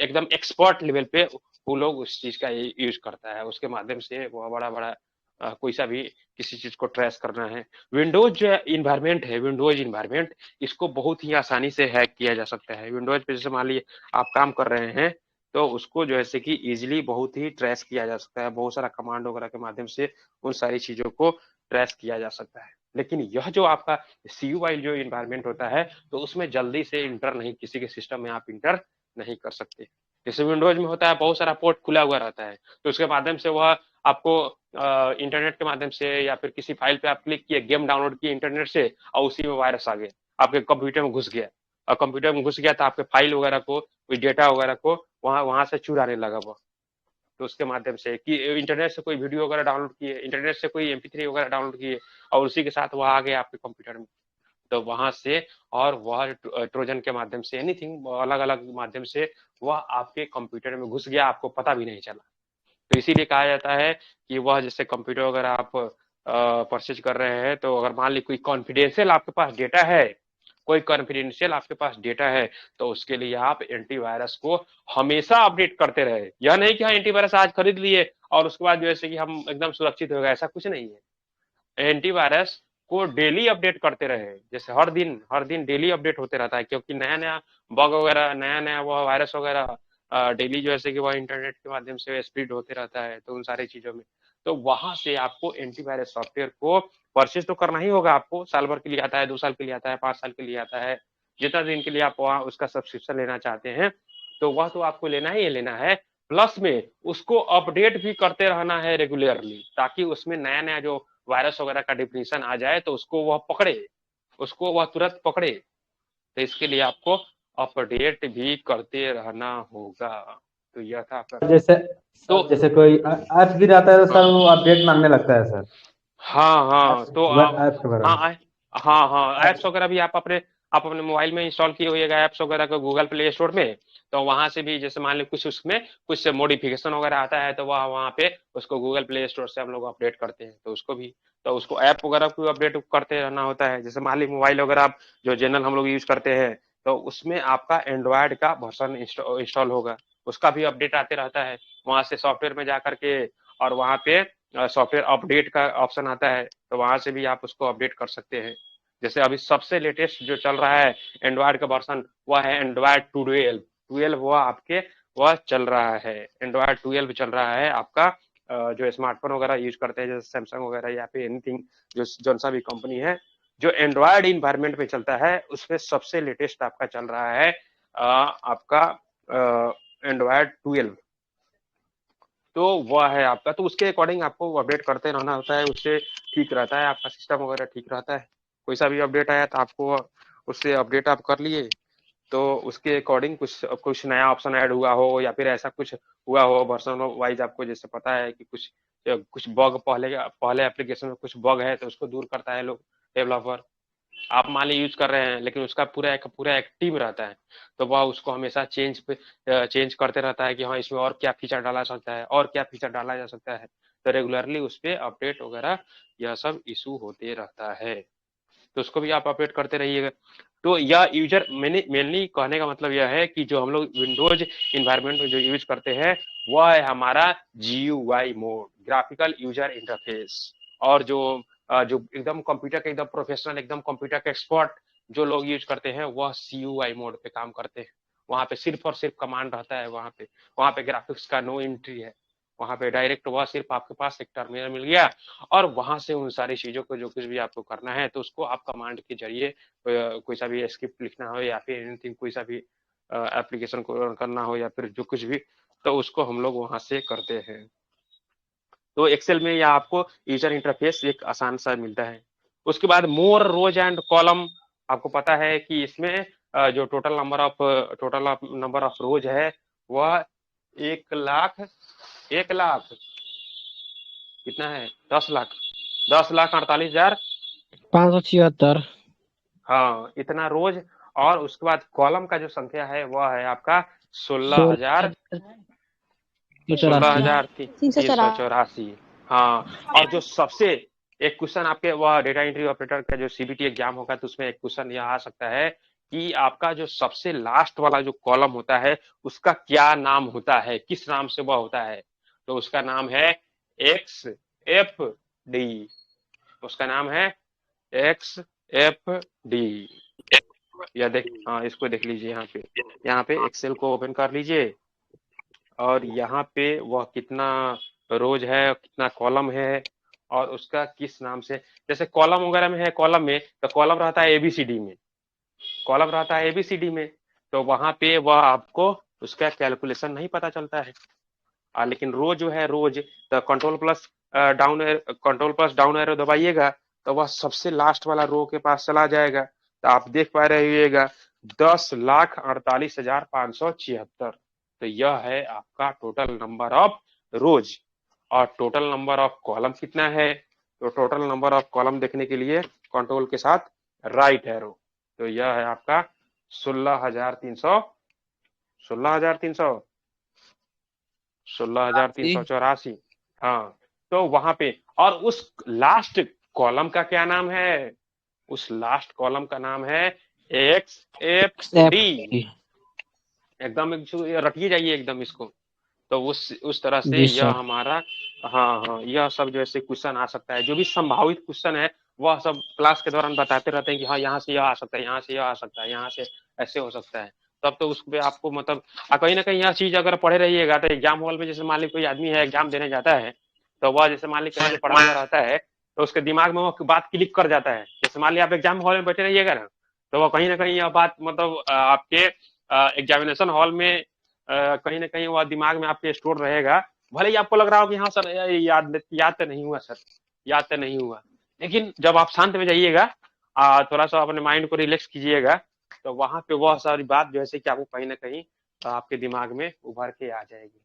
एकदम एक्सपर्ट लेवल पे वो लोग उस चीज का यूज करता है। उसके माध्यम से वो बड़ा बड़ा कोई सा भी किसी चीज को ट्रेस करना है। विंडोज जो इन्वायरमेंट है, विंडोज इन्वायरमेंट, इसको बहुत ही आसानी से हैक किया जा सकता है। विंडोज पे जैसे मान लीजिए आप काम कर रहे हैं तो उसको जो है कि इजिली बहुत ही ट्रेस किया जा सकता है। बहुत सारा कमांड वगैरह के माध्यम से उन सारी चीजों को ट्रेस किया जा सकता है। लेकिन यह जो आपका CUI जो इन्वायरमेंट होता है तो उसमें जल्दी से इंटर नहीं, किसी के सिस्टम में आप इंटर नहीं कर सकते। जैसे विंडोज में होता है बहुत सारा पोर्ट खुला हुआ रहता है, तो उसके माध्यम से वह आपको इंटरनेट के माध्यम से या फिर किसी फाइल पे आप क्लिक किए, गेम डाउनलोड किए इंटरनेट से और उसी में वायरस आ गया, आपके कंप्यूटर में घुस गया, और कंप्यूटर में घुस गया तो आपके फाइल वगैरह को, डेटा वगैरह को वहां वहां से चुराने लगा वो। तो उसके माध्यम से कि इंटरनेट से कोई वीडियो वगैरह डाउनलोड किए, इंटरनेट से कोई MP3 वगैरह डाउनलोड किए और उसी के साथ वह आ गया आपके कंप्यूटर में, तो वहां से और वह ट्रोजन के माध्यम से एनीथिंग अलग अलग माध्यम से वह आपके कंप्यूटर में घुस गया, आपको पता भी नहीं चला। तो इसीलिए कहा जाता है कि वह जैसे कंप्यूटर वगैरह आप परचेज कर रहे हैं, तो अगर मान ली कोई कॉन्फिडेंशियल आपके पास डेटा है, कोई कॉन्फिडेंशियल आपके पास डेटा है, तो उसके लिए आप एंटीवायरस को हमेशा अपडेट करते रहे। यह नहीं कि हाँ एंटीवायरस आज खरीद लिए और उसके बाद जैसे कि हम एकदम सुरक्षित हो गए, ऐसा कुछ नहीं है। एंटीवायरस को डेली अपडेट करते रहे, जैसे हर दिन डेली अपडेट होते रहता है, क्योंकि नया नया बग वगैरह, नया नया वह वायरस वगैरह डेली जो है कि वह इंटरनेट के माध्यम से स्प्रेड होते रहता है। तो उन सारी चीजों में तो वहां से आपको एंटीवायरस सॉफ्टवेयर को परचेज तो करना ही होगा। आपको साल भर के लिए आता है, 2 साल के लिए आता है, 5 साल के लिए आता है, जितना दिन के लिए आप वहाँ उसका सब्सक्रिप्शन लेना चाहते हैं तो वह तो आपको लेना ही लेना है। प्लस में उसको अपडेट भी करते रहना है रेगुलरली, ताकि उसमें नया नया जो वायरस वगैरह का डिफिनीशन आ जाए तो उसको वह पकड़े, उसको वह तुरंत पकड़े। तो इसके लिए आपको अपडेट भी करते रहना होगा। तो यह था आपका। जैसे तो सर जैसे कोई ऐप भी रहता है तो सर हाँ वो अपडेट मांगने लगता है सर। हाँ हाँ, ऐप्स तो आप, ऐप्स के बारे हाँ में। हाँ हाँ, ऐप एप्स वगैरह भी आप अपने मोबाइल में इंस्टॉल किए होइएगा एप्स वगैरह को गूगल प्ले स्टोर में। तो वहां से भी जैसे मान लो कुछ उसमें कुछ मॉडिफिकेशन वगैरह आता है तो वह वहाँ पे उसको गूगल प्ले स्टोर से हम लोग अपडेट करते हैं। तो उसको भी, तो उसको ऐप वगैरह को अपडेट करते रहना होता है। जैसे मान ली मोबाइल वगैरह आप जो जनरल हम लोग यूज करते हैं तो उसमें आपका एंड्रॉयड का वर्जन इंस्टॉल होगा, उसका भी अपडेट आते रहता है। वहां से सॉफ्टवेयर में जा करके और वहां पे सॉफ्टवेयर अपडेट का ऑप्शन आता है, तो वहां से भी आप उसको अपडेट कर सकते हैं। जैसे अभी सबसे लेटेस्ट जो चल रहा है एंड्रॉयड का वर्जन वह है एंड्रॉयड 12 12 वह आपके वह चल रहा है, एंड्रॉयड 12 चल रहा है आपका। जो स्मार्टफोन वगैरह यूज करते हैं जैसे सैमसंग वगैरह या फिर एनीथिंग जो जौन सा भी कंपनी है जो एंड्रॉयड इन्वायरमेंट में चलता है उसमें सबसे लेटेस्ट आपका चल रहा है आपका एंड्रॉयड 12। तो वह है आपका, तो उसके अकॉर्डिंग आपको अपडेट करते रहना होता है, उससे ठीक रहता है आपका सिस्टम वगैरह ठीक रहता है। कोई सा भी अपडेट आया तो आपको उससे अपडेट आप कर लिए तो उसके अकॉर्डिंग कुछ कुछ नया ऑप्शन ऐड हुआ हो या फिर ऐसा कुछ हुआ हो वर्जन वाइज, आपको जैसे पता है कि कुछ बग पहले पहले एप्लीकेशन में कुछ बग है तो उसको दूर करता है लोग डेवलपर। आप मान ली यूज कर रहे हैं लेकिन उसका पूरा एक टीम रहता है, तो वह उसको हमेशा चेंज करते रहता है कि हाँ इसमें और क्या फीचर डाला जा सकता है और क्या फीचर डाला जा सकता है। तो रेगुलरली उस पर अपडेट वगैरह यह सब इशू होते रहता है, तो उसको भी आप अपडेट करते रहिएगा। तो यह यूजर मेनली कहने का मतलब यह है कि जो हम लोग विंडोज इन्वायरमेंट में जो यूज करते हैं वह है हमारा GUI mode, graphical user interface. और जो एकदम कंप्यूटर के एकदम प्रोफेशनल, एकदम कंप्यूटर के एक्सपर्ट जो लोग यूज करते हैं वह CUI मोड पे काम करते हैं। वहां पे सिर्फ और सिर्फ कमांड रहता है, वहां पे ग्राफिक्स का नो एंट्री है। वहां पे डायरेक्ट वह सिर्फ आपके पास एक टर्मिनल मिल गया और वहां से उन सारी चीजों को जो कुछ भी आपको करना है तो उसको आप कमांड के जरिए कोई सा भी स्क्रिप्ट लिखना हो या फिर एनीथिंग कोई सा भी एप्लीकेशन को रन करना हो या फिर जो कुछ भी, तो उसको हम लोग वहां से करते हैं। तो एक्सेल में यह आपको यूजर इंटरफेस एक आसान सा मिलता है। उसके बाद मोर रोज एंड कॉलम, आपको पता है कि इसमें जो टोटल नंबर ऑफ रोज है वह 1 लाख कितना है, 10,48,000 576। हाँ इतना रोज। और उसके बाद कॉलम का जो संख्या है वह है आपका 16,000 16,084। 16,384। हाँ, और जो सबसे एक क्वेश्चन आपके वह डेटा एंट्री ऑपरेटर का जो सीबीटी एग्जाम होगा तो उसमें एक क्वेश्चन यह आ सकता है कि आपका जो सबसे लास्ट वाला जो कॉलम होता है उसका क्या नाम होता है, किस नाम से वह होता है, तो उसका नाम है एक्स एफ डी। उसका नाम है एक्स एफ डी। या देख, हाँ इसको देख लीजिए, यहाँ पे एक्सेल को ओपन कर लीजिए और यहाँ पे वह कितना रोज है कितना कॉलम है और उसका किस नाम से, जैसे कॉलम वगैरह में है, कॉलम में तो कॉलम रहता है एबीसीडी में, कॉलम रहता है एबीसीडी में, तो वहां पे वह आपको उसका कैलकुलेशन नहीं पता चलता है। लेकिन रोज जो है रोज, तो कंट्रोल प्लस डाउन एरो दबाइएगा तो वह सबसे लास्ट वाला रो के पास चला जाएगा। तो आप देख पा रहे होइएगा 10,48,576। तो यह है आपका टोटल नंबर ऑफ रोज। और टोटल नंबर ऑफ कॉलम कितना है, तो टोटल नंबर ऑफ कॉलम देखने के लिए कंट्रोल के साथ राइट एरो, तो यह है आपका 16,300 16,384। हाँ, तो वहां पे और उस लास्ट कॉलम का क्या नाम है, उस लास्ट कॉलम का नाम है एक्स एफ डी। एकदम रटिए जाइए एकदम इसको। तो उस तरह से जी यह सर। हमारा, हाँ यह सब जो ऐसे क्वेश्चन आ सकता है, जो भी संभावित क्वेश्चन है वह सब क्लास के दौरान बताते रहते हैं कि हाँ यहाँ से यह आ सकता है, यहाँ से यह आ सकता है, यहाँ से ऐसे हो सकता है। तब तो उस पे आपको मतलब कहीं ना कहीं यह चीज अगर पढ़े रहिएगा तो एग्जाम हॉल में जैसे मान ली कोई आदमी है एग्जाम देने जाता है तो वह जैसे मान ली कहीं से पढ़ा हुआ रहता है तो उसके दिमाग में वो बात क्लिक कर जाता है। जैसे मान ली आप एग्जाम हॉल में बैठे रहिएगा ना तो वह कहीं ना कहीं यह बात मतलब आपके एग्जामिनेशन हॉल में कहीं ना कहीं वह दिमाग में आपके स्टोर रहेगा। भले ही आपको लग रहा हो कि हाँ सर याद तो नहीं हुआ सर, याद तो नहीं हुआ, लेकिन जब आप शांत में जाइएगा थोड़ा सा अपने माइंड को रिलैक्स कीजिएगा तो वहां पे वह सारी बात जो है कि आपको कहीं ना कहीं आपके दिमाग में उभर के आ जाएगी।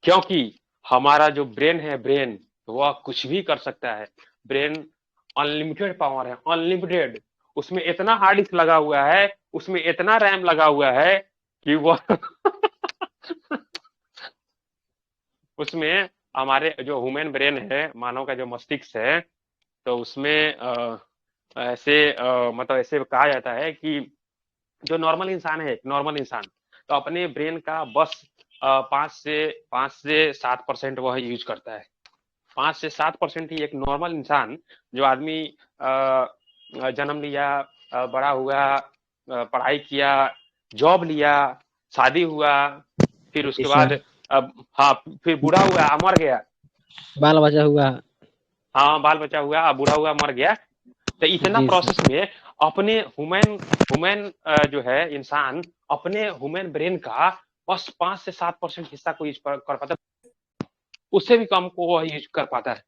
क्योंकि हमारा जो ब्रेन है, ब्रेन वह कुछ भी कर सकता है। ब्रेन अनलिमिटेड पावर है, अनलिमिटेड। उसमें इतना हार्ड डिस्क लगा हुआ है, उसमें इतना रैम लगा हुआ है कि वह उसमें हमारे जो ह्यूमन ब्रेन है, मानव का जो मस्तिष्क है, तो उसमें ऐसे मतलब ऐसे कहा जाता है कि जो नॉर्मल इंसान है, नॉर्मल इंसान तो अपने ब्रेन का बस 5 से 7% वह यूज करता है। 5 से 7% ही एक नॉर्मल इंसान, जो आदमी जन्म लिया, बड़ा हुआ, पढ़ाई किया, जॉब लिया, शादी हुआ, फिर उसके बाद हाँ फिर बूढ़ा हुआ, मर गया, बाल बच्चा हुआ, हाँ बाल बच्चा हुआ, बूढ़ा हुआ, मर गया। तो इतना प्रोसेस में अपने ह्यूमन जो है इंसान अपने ह्यूमन ब्रेन का बस 5 से 7% हिस्सा को यूज कर पाता है, उससे भी कम को वह यूज कर पाता है।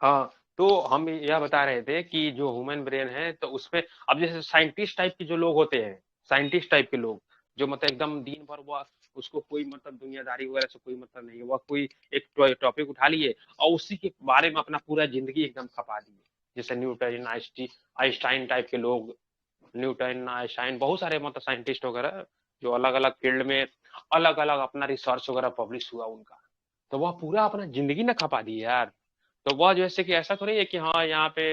हाँ, तो हम यह बता रहे थे कि जो ह्यूमन ब्रेन है तो उसमें अब जैसे साइंटिस्ट टाइप के जो लोग होते हैं, साइंटिस्ट टाइप के लोग जो मतलब एकदम दिन भर वह उसको कोई मतलब दुनियादारी वगैरह से कोई मतलब नहीं है, वह कोई एक टॉपिक उठा लिए और उसी के बारे में अपना पूरा जिंदगी एकदम खपा दिए। जैसे न्यूटन, आइंस्टाइन टाइप के लोग, न्यूटन, आइंस्टाइन, बहुत सारे मतलब साइंटिस्ट वगैरह जो अलग अलग फील्ड में अलग अलग अपना रिसर्च वगैरह पब्लिश हुआ उनका, तो वह पूरा अपना जिंदगी ना खपा दी यार। तो वह जैसे कि ऐसा थोड़ी है कि हाँ यहाँ पे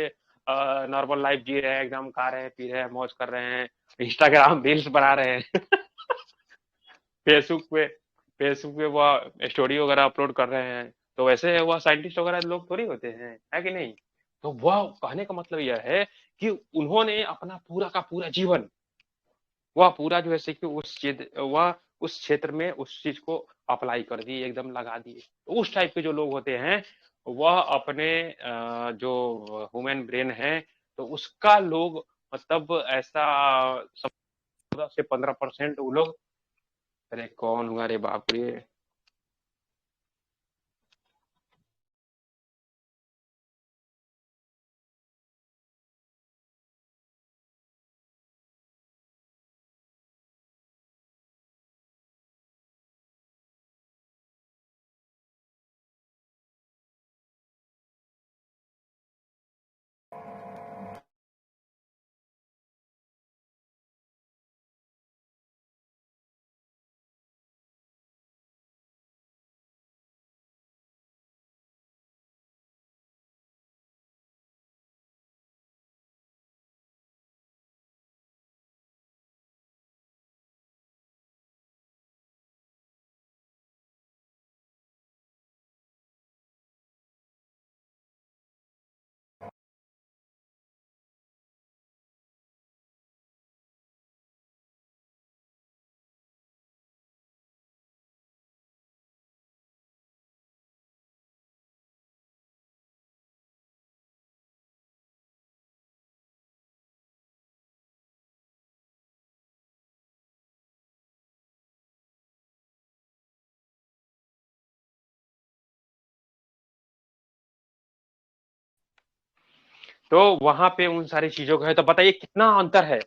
नॉर्मल लाइफ जी रहे हैं, एकदम खा रहे हैं, पी रहे हैं, मौज कर रहे हैं, इंस्टाग्राम रील्स बना रहे हैं फेसबुक पे फेसबुक पे वह स्टोरी वगैरह अपलोड कर रहे हैं। तो वैसे वह साइंटिस्ट वगैरह लोग थोड़ी होते हैं, है कि नहीं? तो वह कहने का मतलब यह है कि उन्होंने अपना पूरा का पूरा जीवन, वह पूरा जो है कि उस क्षेत्र में उस चीज को अप्लाई कर दिए, एकदम लगा दिए। तो उस टाइप के जो लोग होते हैं वह अपने जो ह्यूमन ब्रेन है तो उसका लोग मतलब ऐसा 14 से 15% वो लोग। अरे कौन हुआ रे बाप रे। तो वहां पे उन सारी चीजों का है, तो बताइए कितना अंतर है।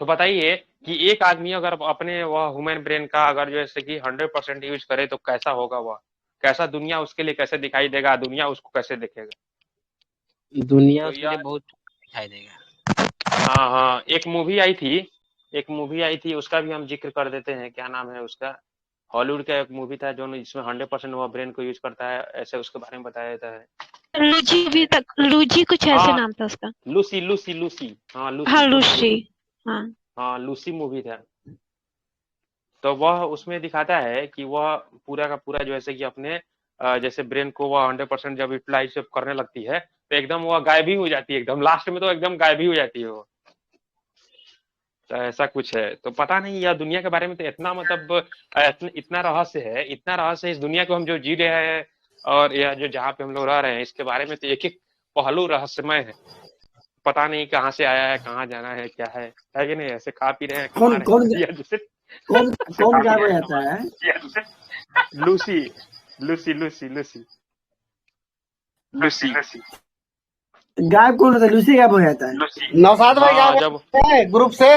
तो बताइए कि एक आदमी अगर अपने वह ह्यूमन ब्रेन का अगर जैसे कि 100% यूज करे तो कैसा होगा वह, कैसा दुनिया उसके लिए कैसे दिखाई देगा, दुनिया उसको कैसे देखेगा। दुनिया तो उसके लिए यह बहुत दिखाई देगा। हाँ हाँ, एक मूवी आई थी उसका भी हम जिक्र कर देते हैं, क्या नाम है उसका। हॉलीवुड का एक मूवी था जो जिसमें 100% वह ब्रेन को यूज करता है, ऐसे उसके बारे में बताया जाता है। लूची भी तक लूची कुछ ऐसे हाँ नाम था उसका। लूसी लूसी लूसी, हाँ हाँ लूसी लूसी, लूसी। हाँ हाँ लूसी मूवी था। तो वह उसमें दिखाता है कि वह पूरा का पूरा जो ऐसे कि अपने जैसे ब्रेन को वह 100% जब यूटिलाइज करने लगती है तो एकदम वह गायब ही हो जाती है, एकदम लास्ट में तो एकदम गायब ही हो जाती है वो। तो ऐसा कुछ है, तो पता नहीं यह दुनिया के बारे में तो इतना मतलब इतना रहस्य है, इतना रहस्य है इस दुनिया को हम जो जी रहे हैं और यह जो जहाँ पे हम लोग रह रहे हैं इसके बारे में तो एक एक पहलू रहस्यमय है। पता नहीं कहाँ से आया है, कहाँ जाना है, क्या है कि नहीं? ऐसे खा पी रहे हैं, कमा कौन रहे कौन हैं या जिसे कौन ऐसे कौन खा पी गायब हो रहे हैं, जाता है? या जिसे Lucy Lucy Lucy Lucy Lucy Lucy गायब कौन होता है? लूसी गायब हो जाता है। लूसी नौशाद भाई हाँ गायब जब है ग्रुप से।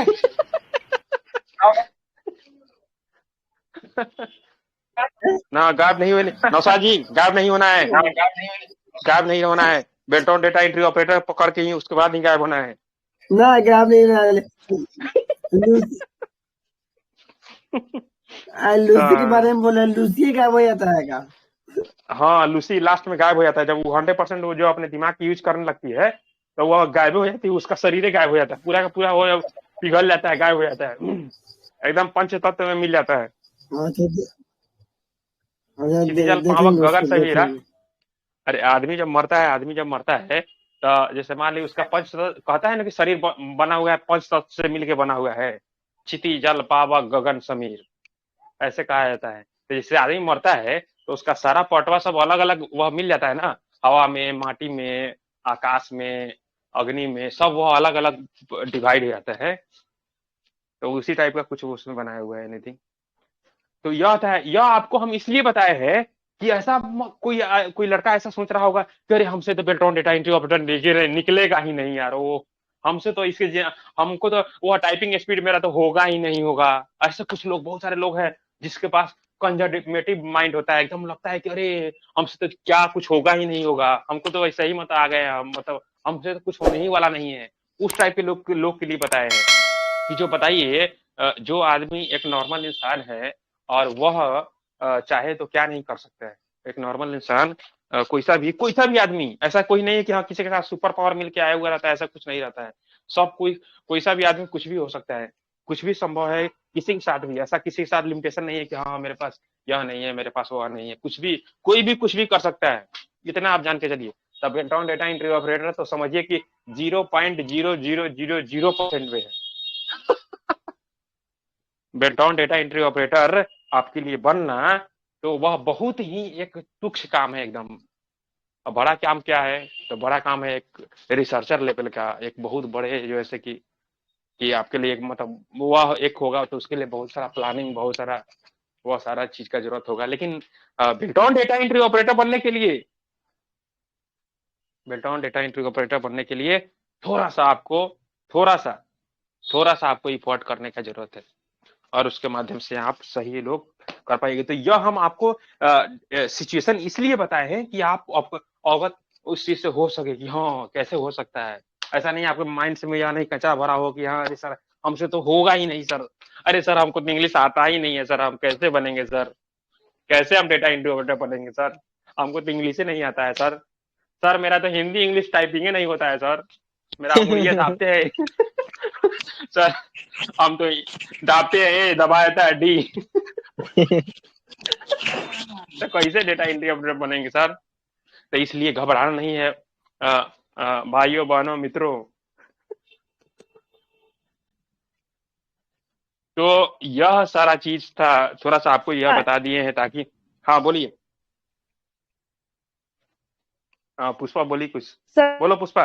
ना गायब नहीं हुए, नौशाद जी गायब नहीं होना है, गायब नहीं होना है। बेल्टॉन डेटा एंट्री ऑपरेटर पकड़ के ही उसके बाद ही गायब होना है। ना गायब नहीं होना लूसी लूसी के बारे में बोले, लूसी गायब हो जाता है का? हाँ लूसी लास्ट में गायब हो जाता है जब वो 100% वो जो अपने दिमाग की यूज करने लगती है तो वह गायब हो जाती है, उसका शरीर ही गायब हो जाता है, पूरा का पूरा वो पिघल जाता है, गायब हो जाता है, एकदम पंच तत्व में मिल जाता है। अच्छा क्षितिज जल पावक देखेंगे गगन उसको, से हीरा। देखेंगे। अरे आदमी जब मरता है तो जैसे मान ली उसका पंच कहता है ना कि शरीर बना हुआ है पंच तत्व से मिलके बना हुआ है, क्षिति जल पावक गगन समीर, ऐसे कहा जाता है। तो जैसे आदमी मरता है तो उसका सारा पटवा सब अलग अलग वह मिल जाता है ना, हवा में, माटी में, आकाश में, अग्नि में, सब वह अलग अलग डिवाइड हो जाता है। तो उसी टाइप का कुछ उसमें बनाया हुआ है एनीथिंग। तो यह था, यह आपको हम इसलिए बताए हैं कि ऐसा कोई लड़का ऐसा सोच रहा होगा कि अरे हमसे तो बेल्ट्रॉन डेटा एंट्री ऑपरेटर निकलेगा ही नहीं यार, वो हमसे तो हमको तो वो टाइपिंग स्पीड मेरा तो होगा ही नहीं होगा। ऐसे कुछ लोग, बहुत सारे लोग हैं जिसके पास कंजर्वेटिव माइंड होता है, एकदम लगता है कि अरे हमसे तो क्या कुछ होगा ही नहीं होगा, हमको तो ऐसा ही मत आ गया, मतलब हमसे तो कुछ होने ही वाला नहीं है। उस टाइप के लोग के लिए बताए हैं कि जो बताइए जो आदमी एक नॉर्मल इंसान है और वह चाहे तो क्या नहीं कर सकता है। एक नॉर्मल इंसान कोई सा भी आदमी, ऐसा कोई नहीं है कि हाँ किसी के साथ सुपर पावर मिल के आया हुआ रहता है, ऐसा कुछ नहीं रहता है। सब कोई सा भी आदमी कुछ भी हो सकता है, कुछ भी संभव है किसी के साथ भी। ऐसा किसी के साथ लिमिटेशन नहीं है कि हाँ मेरे पास यह नहीं है, मेरे पास वह नहीं है, कुछ भी कोई भी कुछ भी कर सकता है। इतना आप जान के चलिए। तब बेल्ट्रॉन डेटा एंट्री ऑपरेटर तो समझिए कि 0.0000% में है। बेल्ट्रॉन डेटा एंट्री ऑपरेटर आपके लिए बनना तो वह बहुत ही एक तुच्छ काम है एकदम। अब बड़ा काम क्या है? तो बड़ा काम है एक रिसर्चर लेवल का, एक बहुत बड़े जो ऐसे कि आपके लिए एक मतलब वह एक होगा तो उसके लिए बहुत सारा प्लानिंग, बहुत सारा वह सारा चीज का जरूरत होगा। लेकिन बेल्ट्रॉन डेटा एंट्री ऑपरेटर बनने के लिए बेल्ट्रॉन डेटा एंट्री ऑपरेटर बनने के लिए थोड़ा सा आपको थोड़ा सा थोड़ा सा आपको इफोर्ट करने का जरूरत है, और उसके माध्यम से आप सही लोग कर पाएंगे। तो यह हम आपको सिचुएशन इसलिए बताए हैं कि आप अवगत उस चीज से हो सके कि हाँ कैसे हो सकता है। ऐसा नहीं आपके माइंड से में या नहीं कचरा भरा हो कि हाँ अरे सर हमसे तो होगा ही नहीं सर, अरे सर हमको तो इंग्लिश आता ही नहीं है सर, हम कैसे बनेंगे सर, कैसे हम डेटा एंट्री ऑपरेटर बनेंगे सर, हमको तो इंग्लिश ही नहीं आता है सर, सर मेरा तो हिंदी इंग्लिश टाइपिंग ही नहीं होता है सर, मेरा उड़िया दाबते हैं सर, हम तो दाबते हैं दबाया था डी तो कैसे डेटा एंट्री ऑपरेटर बनेंगे सर। तो इसलिए घबराना नहीं है भाइयों बहनों मित्रों। तो यह सारा चीज था, थोड़ा सा आपको यह बता दिए हैं ताकि हाँ बोलिए। हाँ पुष्पा बोली कुछ, बोलो पुष्पा।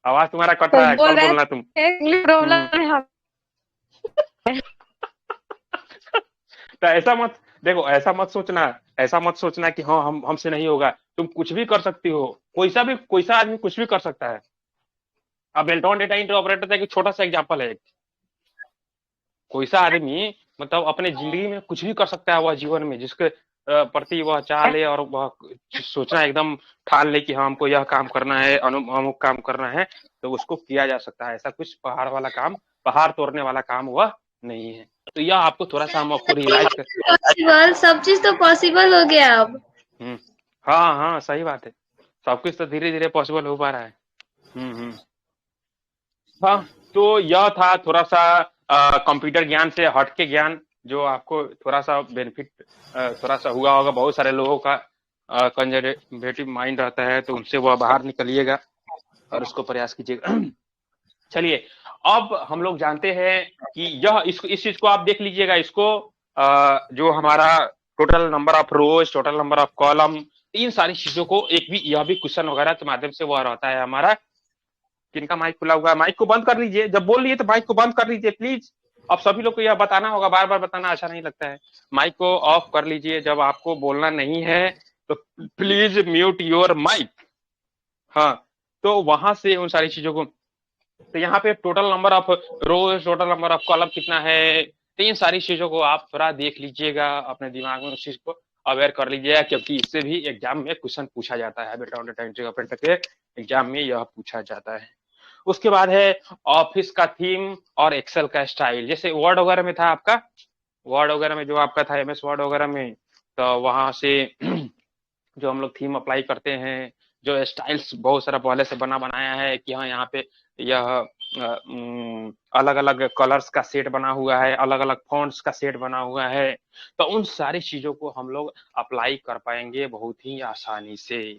आवाज तुम्हारा कट रहा है, कल बोलना तुम। तो ऐसा मत देखो, ऐसा मत सोचना कि हाँ हम हमसे नहीं होगा। तुम कुछ भी कर सकती हो, कोई सा आदमी कुछ भी कर सकता है। अब बेल्ट्रॉन डेटा एंट्री ऑपरेटर का एक छोटा सा एग्जांपल है। कोई सा आदमी मतलब अपने जिंदगी में कुछ भी कर सकता है, वह जीवन में जिसके प्रति वह चाह ले और वह सोचना एकदम ठान ले कि हाँ हमको यह काम करना है, अमुक काम करना है, तो उसको किया जा सकता है। ऐसा कुछ पहाड़ तोड़ने वाला काम वह नहीं है। तो यह आपको थोड़ा सा हम आपको रियलाइज कर पॉसिबल, सब चीज तो पॉसिबल हो गया अब। हाँ हाँ सही बात है, सब कुछ तो धीरे धीरे पॉसिबल हो पा रहा है। हाँ तो यह था थोड़ा सा कंप्यूटर ज्ञान से हटके ज्ञान, जो आपको थोड़ा सा बेनिफिट थोड़ा सा हुआ होगा। बहुत सारे लोगों का कंजर्वेटिव माइंड रहता है, तो उनसे वह बाहर निकलिएगा और उसको प्रयास कीजिएगा। चलिए अब हम लोग जानते हैं कि इस चीज को आप देख लीजिएगा। इसको जो हमारा total number of rows, total number of column, इन सारी चीजों को एक भी यह भी क्वेश्चन वगैरह के माध्यम से वह रहता है हमारा। किनका माइक खुला हुआ है? माइक को बंद कर लीजिए, जब बोल रही है तो माइक को बंद कर लीजिए प्लीज। अब सभी लोग को यह बताना होगा, बार बार बताना अच्छा नहीं लगता है। माइक को ऑफ कर लीजिए जब आपको बोलना नहीं है, तो प्लीज म्यूट योर माइक। हाँ तो वहां से उन सारी चीजों को, तो यहाँ पे total number of rows, total number of column कितना है, तो इन सारी चीजों को आप थोड़ा देख लीजिएगा, अपने दिमाग में उस चीज को अवेयर कर लीजिएगा, क्योंकि इससे भी एग्जाम में क्वेश्चन पूछा जाता है। बेल्ट्रॉन डेटा एंट्री ऑपरेटर के एग्जाम में यह पूछा जाता है। उसके बाद है ऑफिस का थीम और एक्सेल का स्टाइल। जैसे वर्ड वगैरह में था आपका, वर्ड वगैरह में जो आपका था एमएस वर्ड वगैरह में, तो वहां से जो हम लोग थीम अप्लाई करते हैं, जो स्टाइल्स बहुत सारा पहले से बना बनाया है कि हाँ यहाँ पे यह अलग अलग कलर्स का सेट बना हुआ है, अलग अलग फॉन्ट्स का सेट बना हुआ है, तो उन सारी चीजों को हम लोग अप्लाई कर पाएंगे बहुत ही आसानी से।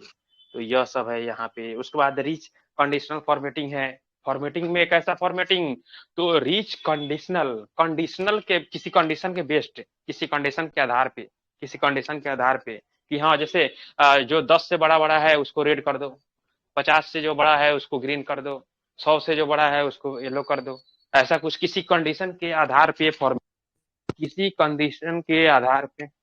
तो यह सब है यहाँ पे। उसके बाद रिच कंडीशनल फॉर्मेटिंग है। फॉर्मेटिंग में एक ऐसा फॉर्मेटिंग, तो रिच कंडीशनल, कंडीशनल के किसी कंडीशन के बेस्ड, किसी कंडीशन के आधार पे, किसी कंडीशन के आधार पे कि हाँ जैसे जो 10 से बड़ा बड़ा है उसको रेड कर दो, 50 से जो बड़ा है उसको ग्रीन कर दो, 100 से जो बड़ा है उसको येलो कर दो। ऐसा कुछ किसी कंडीशन के आधार पे फॉर्म, किसी कंडीशन के आधार पे।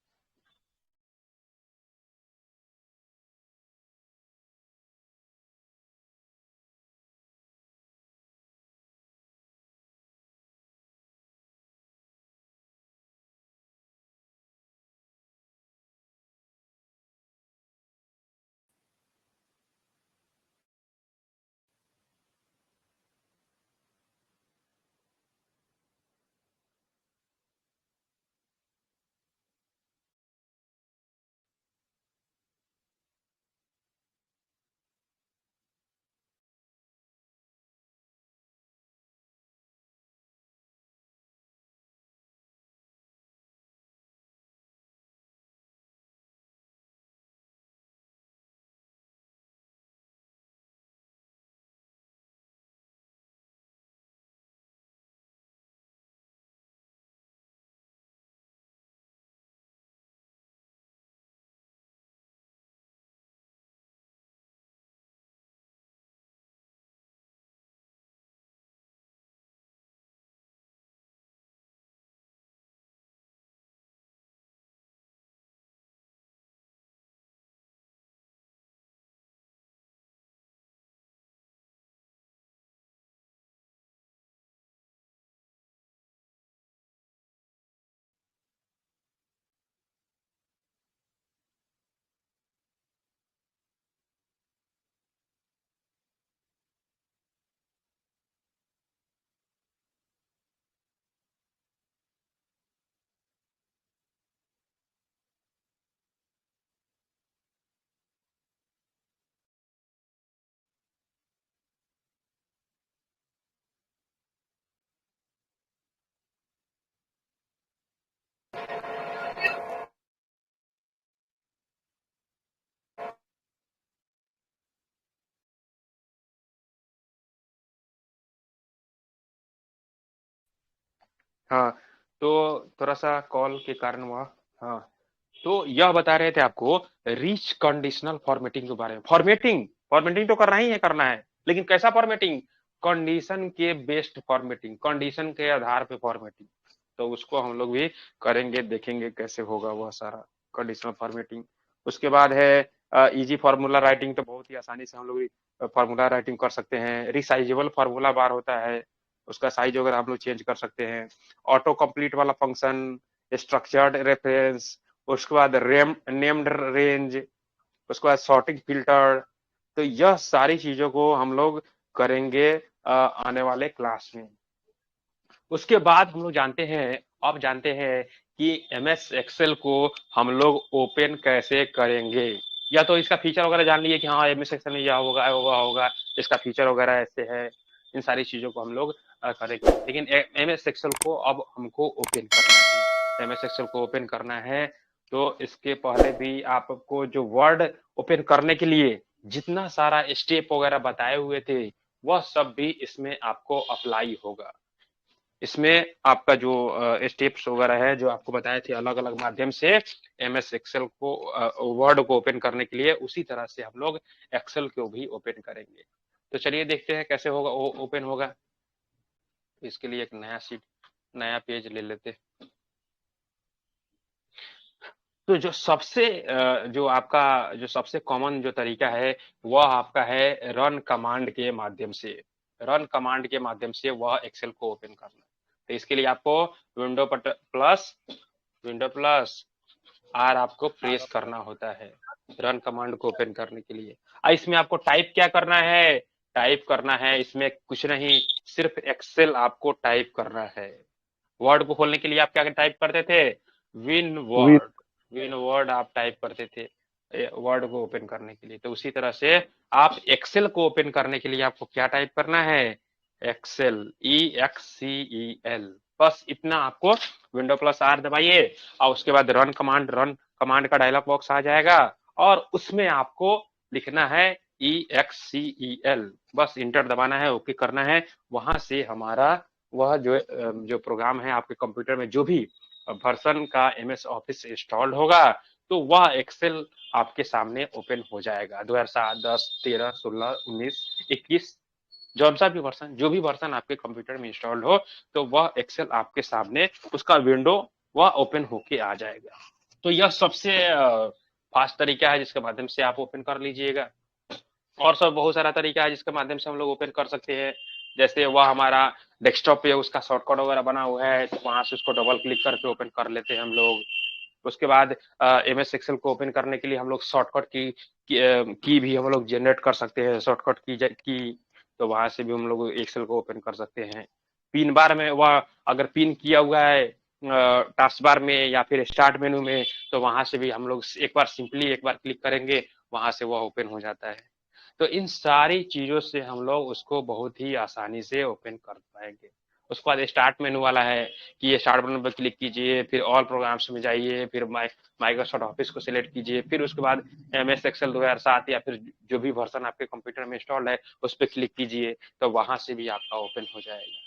हाँ, तो थोड़ा सा कॉल के कारण हुआ। हाँ, तो यह बता रहे थे आपको रिच कंडीशनल फॉर्मेटिंग के बारे में। फॉर्मेटिंग फॉर्मेटिंग तो करना ही है, करना है, लेकिन कैसा फॉर्मेटिंग? कंडीशन के बेस्ड फॉर्मेटिंग, कंडीशन के आधार पे फॉर्मेटिंग। तो उसको हम लोग भी करेंगे, देखेंगे कैसे होगा वह सारा कंडीशनल फॉर्मेटिंग। उसके बाद है इजी फार्मूला राइटिंग, तो बहुत ही आसानी से हम लोग फार्मूला राइटिंग कर सकते हैं। रिसाइजेबल फार्मूला बार होता है, उसका साइज वगैरह हम लोग चेंज कर सकते हैं। ऑटो कंप्लीट वाला फंक्शन, स्ट्रक्चर्ड रेफरेंस, उसके बाद रेम नेम्ड रेंज, उसके बाद सॉर्टिंग फिल्टर। तो यह सारी चीजों को हम लोग करेंगे आने वाले क्लास में। उसके बाद हम लोग जानते हैं, आप जानते हैं कि एमएस एक्सेल को हम लोग ओपन कैसे करेंगे। या तो इसका फीचर वगैरह जान लिए कि हाँ एमएस एक्सेल में यह होगा होगा होगा, इसका फीचर वगैरह ऐसे है। इन सारी चीजों को हम लोग करेंगे, लेकिन एमएस एक्सेल को अब हमको ओपन करना है। एमएस एक्सेल को ओपन करना है, तो इसके पहले भी आपको जो वर्ड ओपन करने के लिए जितना सारा स्टेप वगैरह बताए हुए थे, वह सब भी इसमें आपको अप्लाई होगा। इसमें आपका जो स्टेप्स वगैरह है जो आपको बताए थे अलग अलग माध्यम से एमएस एक्सेल को वर्ड को ओपन करने के लिए, उसी तरह से हम लोग एक्सेल को भी ओपन करेंगे। तो चलिए देखते हैं कैसे होगा ओपन होगा। तो इसके लिए एक नया शीट, नया पेज ले लेते। तो जो आपका जो सबसे कॉमन जो तरीका है वह आपका है रन कमांड के माध्यम से। रन कमांड के माध्यम से वह एक्सेल को ओपन करना। तो इसके लिए आपको विंडो प्लस आर आपको प्रेस करना होता है रन कमांड को ओपन करने के लिए। इसमें आपको टाइप क्या करना है? टाइप करना है इसमें कुछ नहीं, सिर्फ एक्सेल आपको टाइप करना है। वर्ड को खोलने के लिए आप क्या टाइप करते थे? विन वर्ड आप टाइप करते थे वर्ड को ओपन करने के लिए। तो उसी तरह से आप एक्सेल को ओपन करने के लिए आपको क्या टाइप करना है? एक्सेल, EXCEL, बस इतना आपको विंडो प्लस आर दबाइए और उसके बाद रन कमांड का डायलॉग बॉक्स आ जाएगा और उसमें आपको लिखना है EXCEL, बस इंटर दबाना है, ओके करना है। वहां से हमारा वह जो प्रोग्राम है आपके कंप्यूटर में जो भी वर्जन का MS ऑफिस इंस्टॉल्ड होगा, तो वह एक्सेल आपके सामने ओपन हो जाएगा। 2007, 10, 13, 16, 19, 21 जो भी वर्जन आपके कंप्यूटर में इंस्टॉल्ड हो, तो वह एक्सेल आपके सामने उसका विंडो वह ओपन होके आ जाएगा। तो यह सबसे फास्ट तरीका है जिसके माध्यम से आप ओपन कर लीजिएगा। और सब बहुत सारा तरीका है जिसके माध्यम से हम लोग ओपन कर सकते हैं। जैसे वह हमारा डेस्कटॉप पे उसका शॉर्टकट वगैरह बना हुआ है, तो वहां से उसको डबल क्लिक करके ओपन कर लेते हैं हम लोग। उसके बाद MS एक्सेल को ओपन करने के लिए हम लोग शॉर्टकट की भी हम लोग जनरेट कर सकते हैं, शॉर्टकट की। तो वहां से भी हम लोग एक्सेल को ओपन कर सकते हैं। पिन बार में वह अगर पिन किया हुआ है टास्क बार में या फिर स्टार्ट मेनू में, तो वहां से भी हम लोग एक बार क्लिक करेंगे, वहां से वह ओपन हो जाता है। तो इन सारी चीजों से हम लोग उसको बहुत ही आसानी से ओपन कर पाएंगे। उसके बाद स्टार्ट मेनू वाला है कि ये स्टार्ट मेनू पर क्लिक कीजिए, फिर ऑल प्रोग्राम्स में जाइए, फिर माइक्रोसॉफ्ट ऑफिस को सिलेक्ट कीजिए, फिर उसके बाद MS एक्सेल 2007 या फिर जो भी वर्जन आपके कंप्यूटर में इंस्टॉल्ड है उस पर क्लिक कीजिए, तो वहां से भी आपका ओपन हो जाएगा।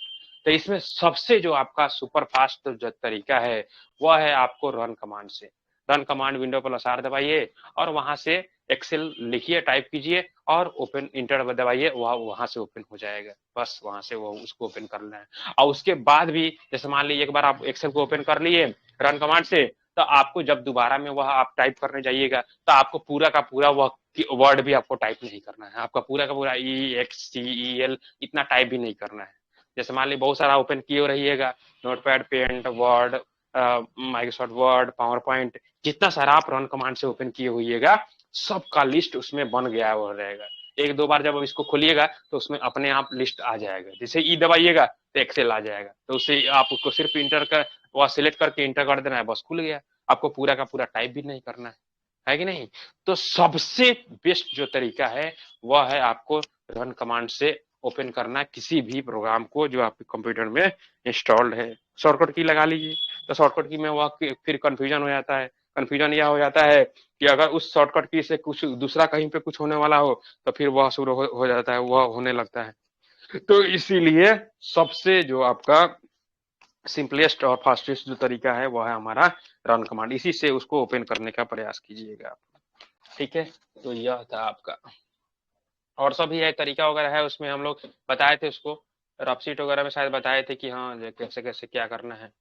तो इसमें सबसे जो आपका सुपर फास्ट जो तरीका है वह है आपको रन कमांड से। Run command window plus R दबाइए और वहां से एक्सेल लिखिए, टाइप कीजिए और ओपन इंटर दबाइए, वहां से ओपन हो जाएगा। बस वहां से वो उसको ओपन करना है। और उसके बाद भी जैसे मान लीजिए एक बार आप एक्सेल को ओपन कर लिए रन कमांड से, तो आपको जब दोबारा में वह आप टाइप करने जाइएगा तो आपको पूरा का पूरा वह वर्ड भी आपको टाइप नहीं करना है, आपका पूरा का पूरा EXCEL इतना टाइप भी नहीं करना है। जैसे मान लीजिए बहुत सारा ओपन किए रहिएगा, Notepad, Paint, Word, Microsoft Word, PowerPoint, जितना सारा आप रन कमांड से ओपन किए होइएगा सबका लिस्ट उसमें बन गया हो रहेगा। एक दो बार जब इसको खोलिएगा तो उसमें अपने आप लिस्ट आ जाएगा। जैसे ई दबाइएगा तो एक्सेल आ जाएगा, तो उससे आप उसको सिर्फ इंटर कर वह सिलेक्ट करके इंटर कर देना है, बस खुल गया। आपको पूरा का पूरा टाइप भी नहीं करना है कि नहीं? तो सबसे बेस्ट जो तरीका है वह है आपको रन कमांड से ओपन करना किसी भी प्रोग्राम को जो आपके कंप्यूटर में इंस्टॉल्ड है। शॉर्टकट की लगा लीजिए, तो शॉर्टकट की में वह फिर कंफ्यूजन हो जाता है। कंफ्यूजन यह हो जाता है कि अगर उस शॉर्टकट की से कुछ दूसरा कहीं पे कुछ होने वाला हो तो फिर वह शुरू हो जाता है, वह होने लगता है। तो इसीलिए सबसे जो आपका सिंपलेस्ट और फास्टेस्ट जो तरीका है वो है हमारा रन कमांड, इसी से उसको ओपन करने का प्रयास कीजिएगा आप। ठीक है, तो यह था आपका। और सभी है तरीका वगैरह है उसमें हम लोग बताए थे उसको, रफशीट वगैरह में शायद बताए थे कि हाँ कैसे कैसे क्या करना है।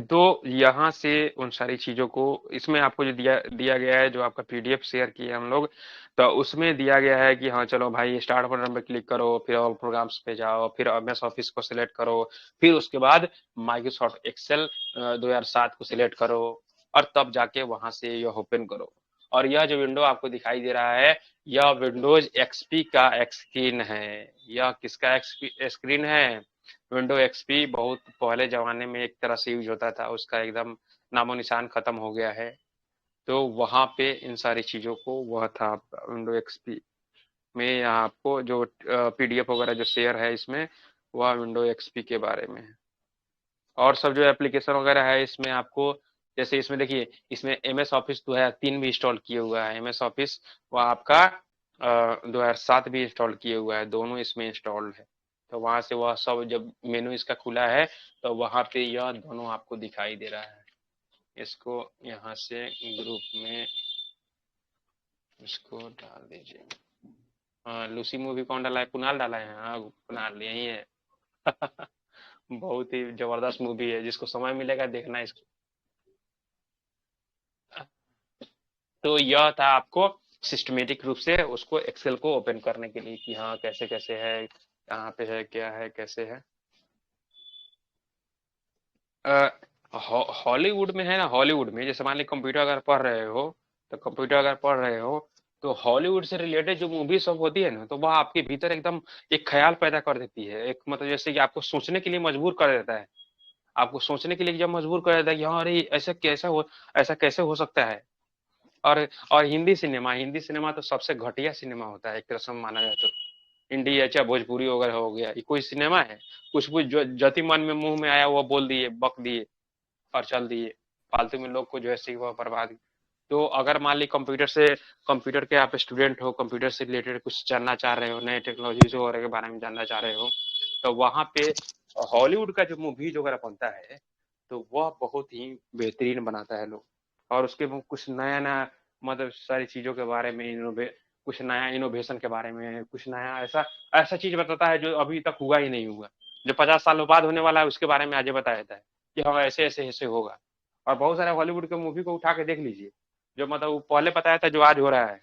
तो यहाँ से उन सारी चीजों को, इसमें आपको जो दिया गया है, जो आपका पीडीएफ शेयर किया हम लोग, तो उसमें दिया गया है कि हाँ चलो भाई स्टार्ट बटन पर क्लिक करो, फिर ऑल प्रोग्राम्स पे जाओ, फिर एमएस ऑफिस को सिलेक्ट करो, फिर उसके बाद माइक्रोसॉफ्ट एक्सेल 2007 को सिलेक्ट करो, और तब जाके वहां से यह ओपन करो। और यह जो विंडो आपको दिखाई दे रहा है, यह विंडोज एक्सपी का स्क्रीन है। यह किसका स्क्रीन है? विंडो एक्सपी बहुत पहले जमाने में एक तरह से यूज होता था, उसका एकदम नामो निशान खत्म हो गया है। तो वहां पे इन सारी चीजों को वह था विंडो एक्सपी में। यहाँ आपको जो पीडीएफ वगैरह जो शेयर है इसमें, वह विंडो एक्सपी के बारे में है। और सब जो एप्लीकेशन वगैरह है इसमें आपको, जैसे इसमें देखिए, इसमें एमएस ऑफिस 2003 भी इंस्टॉल किए हुआ है, एमएस ऑफिस वह आपका 2007 भी इंस्टॉल किए हुआ है, दोनों इसमें इंस्टॉल्ड है। तो वहां से वह सब जब मेनू इसका खुला है तो वहां पे यह दोनों आपको दिखाई दे रहा है। इसको यहाँ से ग्रुप में इसको डाल दीजिए। हाँ, लूसी मूवी कौन डाला है? कुणाल डाला है। हाँ कुणाल यही है। बहुत ही जबरदस्त मूवी है, जिसको समय मिलेगा देखना इसको। तो यह था आपको सिस्टमेटिक रूप से उसको एक्सेल को ओपन करने के लिए कि हाँ कैसे कैसे है, कहाँ पे है, क्या है, कैसे है। हॉलीवुड में है ना, हॉलीवुड में जैसे मान ली कंप्यूटर अगर पढ़ रहे हो, तो कंप्यूटर अगर पढ़ रहे हो तो हॉलीवुड से रिलेटेड जो मूवी सब होती है ना, तो वह आपके भीतर एकदम एक ख्याल पैदा कर देती है, एक मतलब जैसे कि आपको सोचने के लिए मजबूर कर देता है। आपको सोचने के लिए जब मजबूर कर देता है कि हाँ अरे ऐसा कैसे हो सकता है। और हिंदी सिनेमा तो सबसे घटिया सिनेमा होता है एक तरह से माना जाए तो। इंडिया चाहे भोजपुरी वगैरह हो गया, ये कोई सिनेमा है? कुछ कुछ जो जति मन में मुंह में आया वो बोल दिए, बक दिए और चल दिए, फालतू में लोग को जो है सी वो बर्बाद। तो अगर मान ली कंप्यूटर के आप स्टूडेंट हो, कंप्यूटर से रिलेटेड कुछ जानना चाह रहे हो, नए टेक्नोलॉजी वगैरह के बारे में जानना चाह रहे हो, तो वहां पे हॉलीवुड का जो मूवीज वगैरह बनता है तो वह बहुत ही बेहतरीन बनाता है लोग। और उसके वो कुछ नया नया मतलब सारी चीजों के बारे में कुछ नया इनोवेशन के बारे में, कुछ नया ऐसा ऐसा चीज बताता है जो अभी तक हुआ ही नहीं हुआ, जो 50 सालों बाद होने वाला है उसके बारे में आज बता देता है कि हाँ ऐसे ऐसे ऐसे होगा। और बहुत सारे हॉलीवुड के मूवी को उठा के देख लीजिए, जो मतलब वो पहले बताया था जो आज हो रहा है,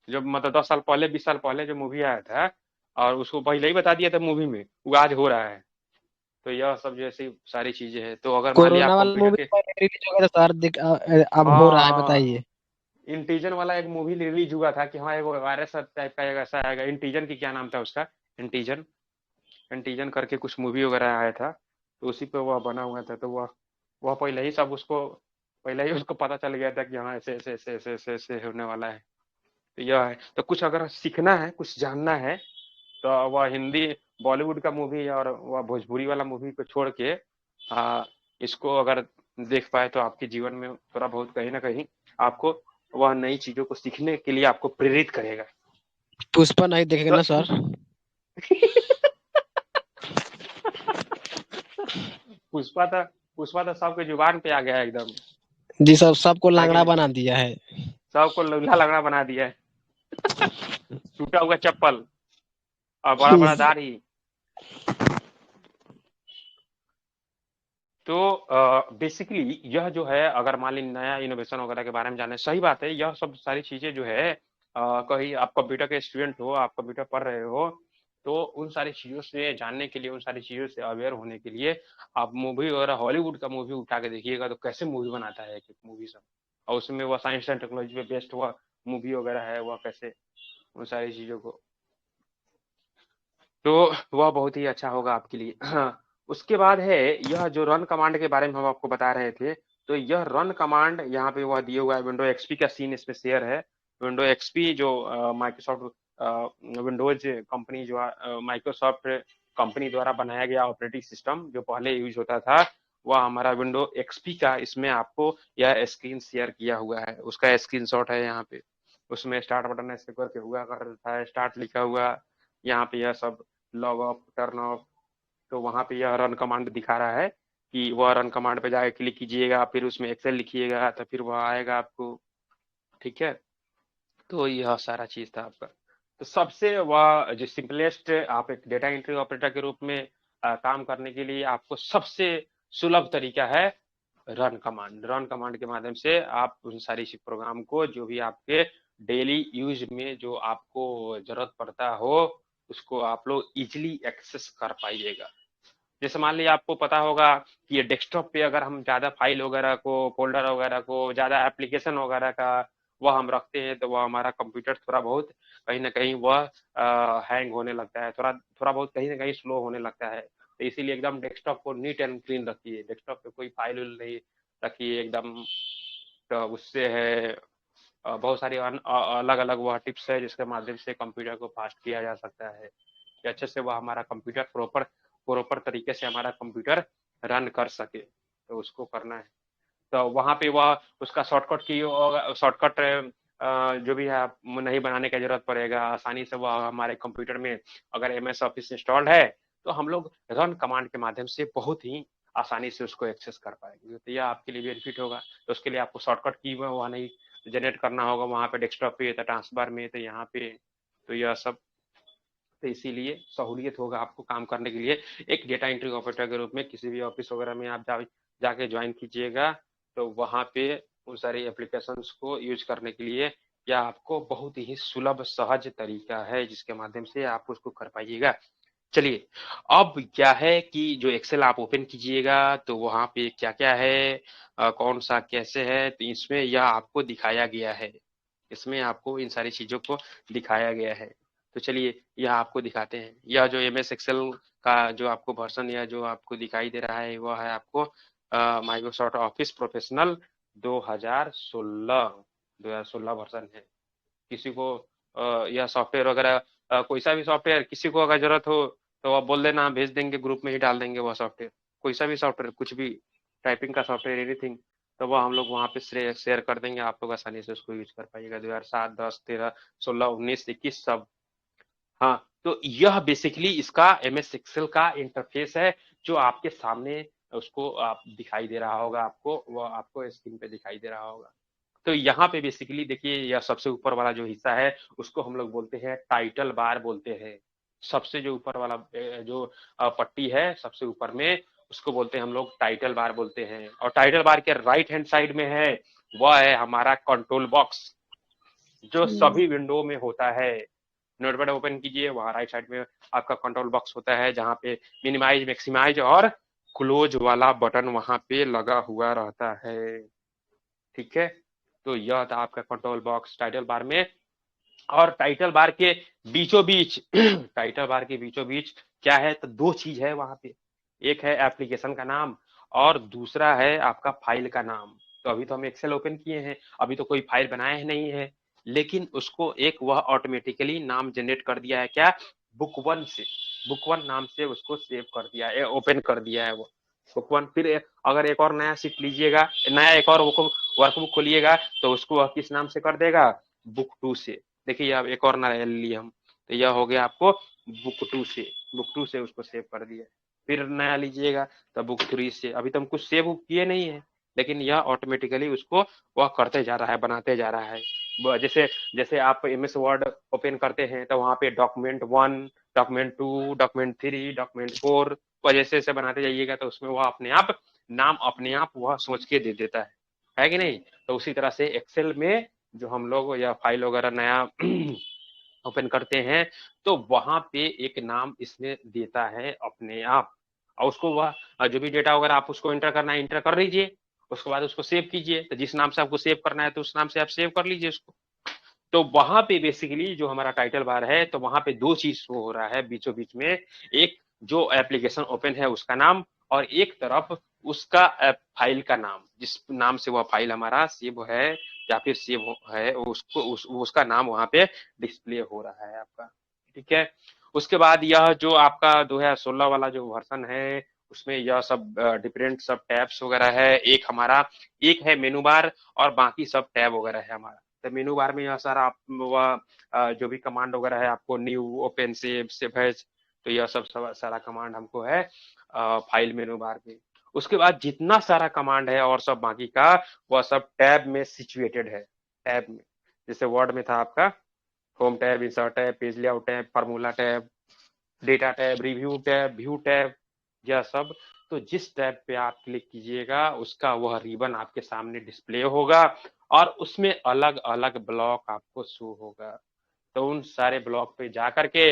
जो मतलब 10 साल पहले 20 साल पहले जो मूवी आया था और उसको पहले ही बता दिया था मूवी में, वो आज हो रहा है। तो यह सब जैसी सारी चीजें हैं। तो अगर मान लिया कोरोना आप वाला कंप्यूटर मूवी के, रिलीज हो गया था सर, अब हो रहा है, हाँ बताइए। इंटीजन वाला एक मूवी रिलीज हुआ था कि हाँ एक वायरस टाइप का एक ऐसा आएगा, इंटीजन की क्या नाम था उसका, इंटीजन इंटीजन करके कुछ मूवी वगैरह आया था, तो उसी पे वह बना हुआ था। तो वह पहले ही उसको पता चल गया था कि हाँ ऐसे ऐसे ऐसे ऐसे ऐसे ऐसे होने वाला है। तो यह है, तो कुछ अगर सीखना है, कुछ जानना है, तो वह हिंदी बॉलीवुड का मूवी और वह भोजपुरी वाला मूवी को छोड़ के इसको अगर देख पाए तो आपके जीवन में थोड़ा बहुत कहीं ना कहीं आपको वह नई चीजों को सीखने के लिए आपको प्रेरित करेगा। पुष्पा नहीं देखेंगे तो ना सर? पुष्पा था, पुष्पा तो सबके जुबान पे आ गया है एकदम, जी सर, सबको है कि लांगड़ा नहीं? बना दिया है। सबको लूल्हा लगड़ा बना दिया है। टूटा हुआ चप्पल और बड़ा बड़ा दाढ़ी। तो बेसिकली यह जो है, अगर मान ली नया इनोवेशन वगैरह के बारे में जाने, सही बात है, यह सब सारी चीजें जो है कहीं आप कंप्यूटर के स्टूडेंट हो, आप कंप्यूटर पढ़ रहे हो, तो उन सारी चीजों से जानने के लिए, उन सारी चीजों से अवेयर होने के लिए आप मूवी वगैरह हॉलीवुड का मूवी उठा के देखिएगा, तो कैसे मूवी बनाता है एक एक मूवी सब, और उसमें वह साइंस एंड टेक्नोलॉजी पे बेस्ड हुआ मूवी वगैरह है, वह कैसे उन सारी चीजों को, तो वह बहुत ही अच्छा होगा आपके लिए। हाँ, उसके बाद है यह जो रन कमांड के बारे में हम आपको बता रहे थे, तो यह रन कमांड यहाँ पे वह दिया हुआ है, विंडो एक्सपी का सीन इसमें शेयर है। विंडो एक्सपी जो माइक्रोसॉफ्ट विंडोज कंपनी जो माइक्रोसॉफ्ट कंपनी द्वारा बनाया गया ऑपरेटिंग सिस्टम जो पहले यूज होता था, वह हमारा विंडो एक्सपी का, इसमें आपको यह स्क्रीन शेयर किया हुआ है, उसका स्क्रीनशॉट है यहाँ पे। उसमें स्टार्ट बटन ऐसे करके हुआ कर रहा है, स्टार्ट लिखा हुआ, यहाँ पे यह सब लॉग ऑफ टर्न ऑफ, तो वहाँ पे यह रन कमांड दिखा रहा है कि वह रन कमांड पे जाके क्लिक कीजिएगा, फिर उसमें एक्सेल लिखिएगा तो फिर वह आएगा आपको। ठीक है, तो यह सारा चीज था आपका। तो सबसे वह जो सिंपलेस्ट आप एक डेटा एंट्री ऑपरेटर के रूप में काम करने के लिए आपको सबसे सुलभ तरीका है रन कमांड। रन कमांड के माध्यम से आप उन सारी प्रोग्राम को जो भी आपके डेली यूज में जो आपको जरूरत पड़ता हो उसको आप लोग इजिली एक्सेस कर पाइएगा। जैसे मान लीजिए आपको पता होगा कि ये डेस्कटॉप पे अगर हम ज्यादा फाइल वगैरह को, फोल्डर वगैरह को, ज्यादा एप्लीकेशन वगैरह का वह हम रखते हैं तो वह हमारा कंप्यूटर थोड़ा बहुत कहीं ना कहीं वह हैंग होने लगता है, थोड़ा बहुत कहीं ना कहीं स्लो होने लगता है। तो इसीलिए एकदम डेस्कटॉप को नीट एंड क्लीन रखिए, डेस्कटॉप पे कोई फाइल नहीं रखिए एकदम। तो उससे है बहुत सारी अलग अलग वह टिप्स है जिसके माध्यम से कंप्यूटर को फास्ट किया जा सकता है कि अच्छे से वह हमारा कंप्यूटर प्रॉपर तरीके से हमारा कंप्यूटर रन कर सके, तो उसको करना है। तो वहाँ पे वह उसका शॉर्टकट जो भी है आप नहीं बनाने की जरूरत पड़ेगा, आसानी से वह हमारे कंप्यूटर में अगर MS ऑफिस इंस्टॉल्ड है तो हम लोग रन कमांड के माध्यम से बहुत ही आसानी से उसको एक्सेस कर पाएंगे। तो यह आपके लिए बेनिफिट होगा। तो उसके लिए आपको शॉर्टकट की वहाँ नहीं जनरेट करना होगा, वहाँ पे डेस्कटॉप पे तो टास्कबार में तो यहाँ पे, तो यह सब, तो इसीलिए सहूलियत होगा आपको काम करने के लिए। एक डेटा एंट्री ऑपरेटर के रूप में किसी भी ऑफिस वगैरह में आप जाके ज्वाइन कीजिएगा तो वहाँ पे उन सारी एप्लीकेशंस को यूज करने के लिए यह आपको बहुत ही सुलभ सहज तरीका है जिसके माध्यम से आप उसको कर पाइएगा। चलिए, अब क्या है कि जो एक्सेल आप ओपन कीजिएगा तो वहाँ पे क्या क्या है, कौन सा कैसे है, तो इसमें यह आपको दिखाया गया है, इसमें आपको इन सारी चीजों को दिखाया गया है। तो चलिए यह आपको दिखाते हैं। यह जो MS एक्सेल का जो आपको वर्जन या जो आपको दिखाई दे रहा है वह है आपको माइक्रोसॉफ्ट ऑफिस प्रोफेशनल 2016 वर्जन है। किसी को यह सॉफ्टवेयर वगैरह कोई सा भी सॉफ्टवेयर किसी को अगर जरूरत हो तो आप बोल देना, भेज देंगे, ग्रुप में ही डाल देंगे वह सॉफ्टवेयर, कोई सा भी सॉफ्टवेयर, कुछ भी टाइपिंग का सॉफ्टवेयर, एनीथिंग, तो वह हम लोग वहाँ पे शेयर कर देंगे, आप लोग आसानी से उसको यूज कर पाइएगा। 2007, 10, 13, 16, 19, 21 सब। हाँ, तो यह बेसिकली इसका MS एक्सेल का इंटरफेस है जो आपके सामने उसको आप दिखाई दे रहा होगा, आपको वह आपको स्क्रीन पे दिखाई दे रहा होगा। तो यहाँ पे बेसिकली देखिए यह सबसे ऊपर वाला जो हिस्सा है उसको हम लोग बोलते हैं टाइटल बार बोलते हैं। सबसे जो ऊपर वाला जो पट्टी है सबसे ऊपर में उसको बोलते हैं हम लोग टाइटल बार बोलते हैं। और टाइटल बार के राइट हैंड साइड में है वह है हमारा कंट्रोल बॉक्स जो सभी विंडो में होता है। नोटपैड ओपन कीजिए, वहां राइट साइड में आपका कंट्रोल बॉक्स होता है जहाँ पे मिनिमाइज, मैक्सिमाइज और क्लोज वाला बटन वहां पे लगा हुआ रहता है। ठीक है, तो यह था आपका कंट्रोल बॉक्स टाइटल बार में। और टाइटल बार के बीचों बीच टाइटल बार के बीचों बीच क्या है, तो दो चीज है वहां पे, एक है एप्लीकेशन का नाम और दूसरा है आपका फाइल का नाम। तो अभी तो हम एक्सेल ओपन किए हैं, अभी तो कोई फाइल बनाए ही नहीं है, लेकिन उसको एक वह ऑटोमेटिकली नाम जनरेट कर दिया है, क्या, बुक 1 से, बुक 1 नाम से उसको सेव कर दिया है, ओपन कर दिया है वो बुक 1। फिर अगर एक और नया सीट लीजिएगा, नया एक और वर्कबुक खोलिएगा तो उसको वह किस नाम से कर देगा, बुक 2 से। देखिए अब एक और नया लिए हम, तो यह हो गया आपको बुक 2 से उसको सेव कर दिया। फिर नया लीजिएगा तो बुक 3 से। अभी तो हम कुछ सेव किए नहीं है, लेकिन यह ऑटोमेटिकली उसको वह करते जा रहा है, बनाते जा रहा है। जैसे जैसे आप MS वर्ड ओपन करते हैं तो वहाँ पे डॉक्यूमेंट 1, डॉक्यूमेंट 2, डॉक्यूमेंट 3, डॉक्यूमेंट 4 जैसे जैसे बनाते जाइएगा तो उसमें वह अपने आप नाम अपने आप वह सोच के दे देता है कि नहीं। तो उसी तरह से एक्सेल में जो हम लोग या फाइल वगैरह नया ओपन करते हैं तो वहां पे एक नाम इसमें देता है अपने आप, और उसको वह जो भी डेटा वगैरह आप उसको एंटर करना है एंटर कर लीजिए, उसके बाद उसको सेव कीजिए। तो जिस नाम से आपको सेव करना है तो उस नाम से आप सेव कर लीजिए उसको। तो वहां पे बेसिकली जो हमारा टाइटल बार है तो वहां पे दो चीज हो रहा है बीचों बीच में, एक जो एप्लीकेशन ओपन है उसका नाम और एक तरफ उसका फाइल का नाम, जिस नाम से वह फाइल हमारा सेव है या फिर सेव है उसको उसका नाम वहां पे डिस्प्ले हो रहा है आपका। ठीक है, उसके बाद यह जो आपका 2016 वाला जो वर्जन है उसमें यह सब डिफरेंट सब टैब्स वगैरह है। एक है मेनू बार और बाकी सब टैब वगैरह है हमारा। तो मेनू बार में यह सारा आप जो भी कमांड वगैरह है आपको न्यू, ओपन, सेव एज, तो यह सब सारा कमांड हमको है फाइल मेनू बार में। उसके बाद जितना सारा कमांड है और सब बाकी का वह सब टैब में सिचुएटेड है। टैब में जैसे वर्ड में था आपका home tab, insert tab, page layout tab, formula tab, data tab, review tab, view tab, यह सब। तो जिस टैब पे आप क्लिक कीजिएगा उसका वह रिबन आपके सामने डिस्प्ले होगा और उसमें अलग अलग ब्लॉक आपको शो होगा। तो उन सारे ब्लॉक पे जा करके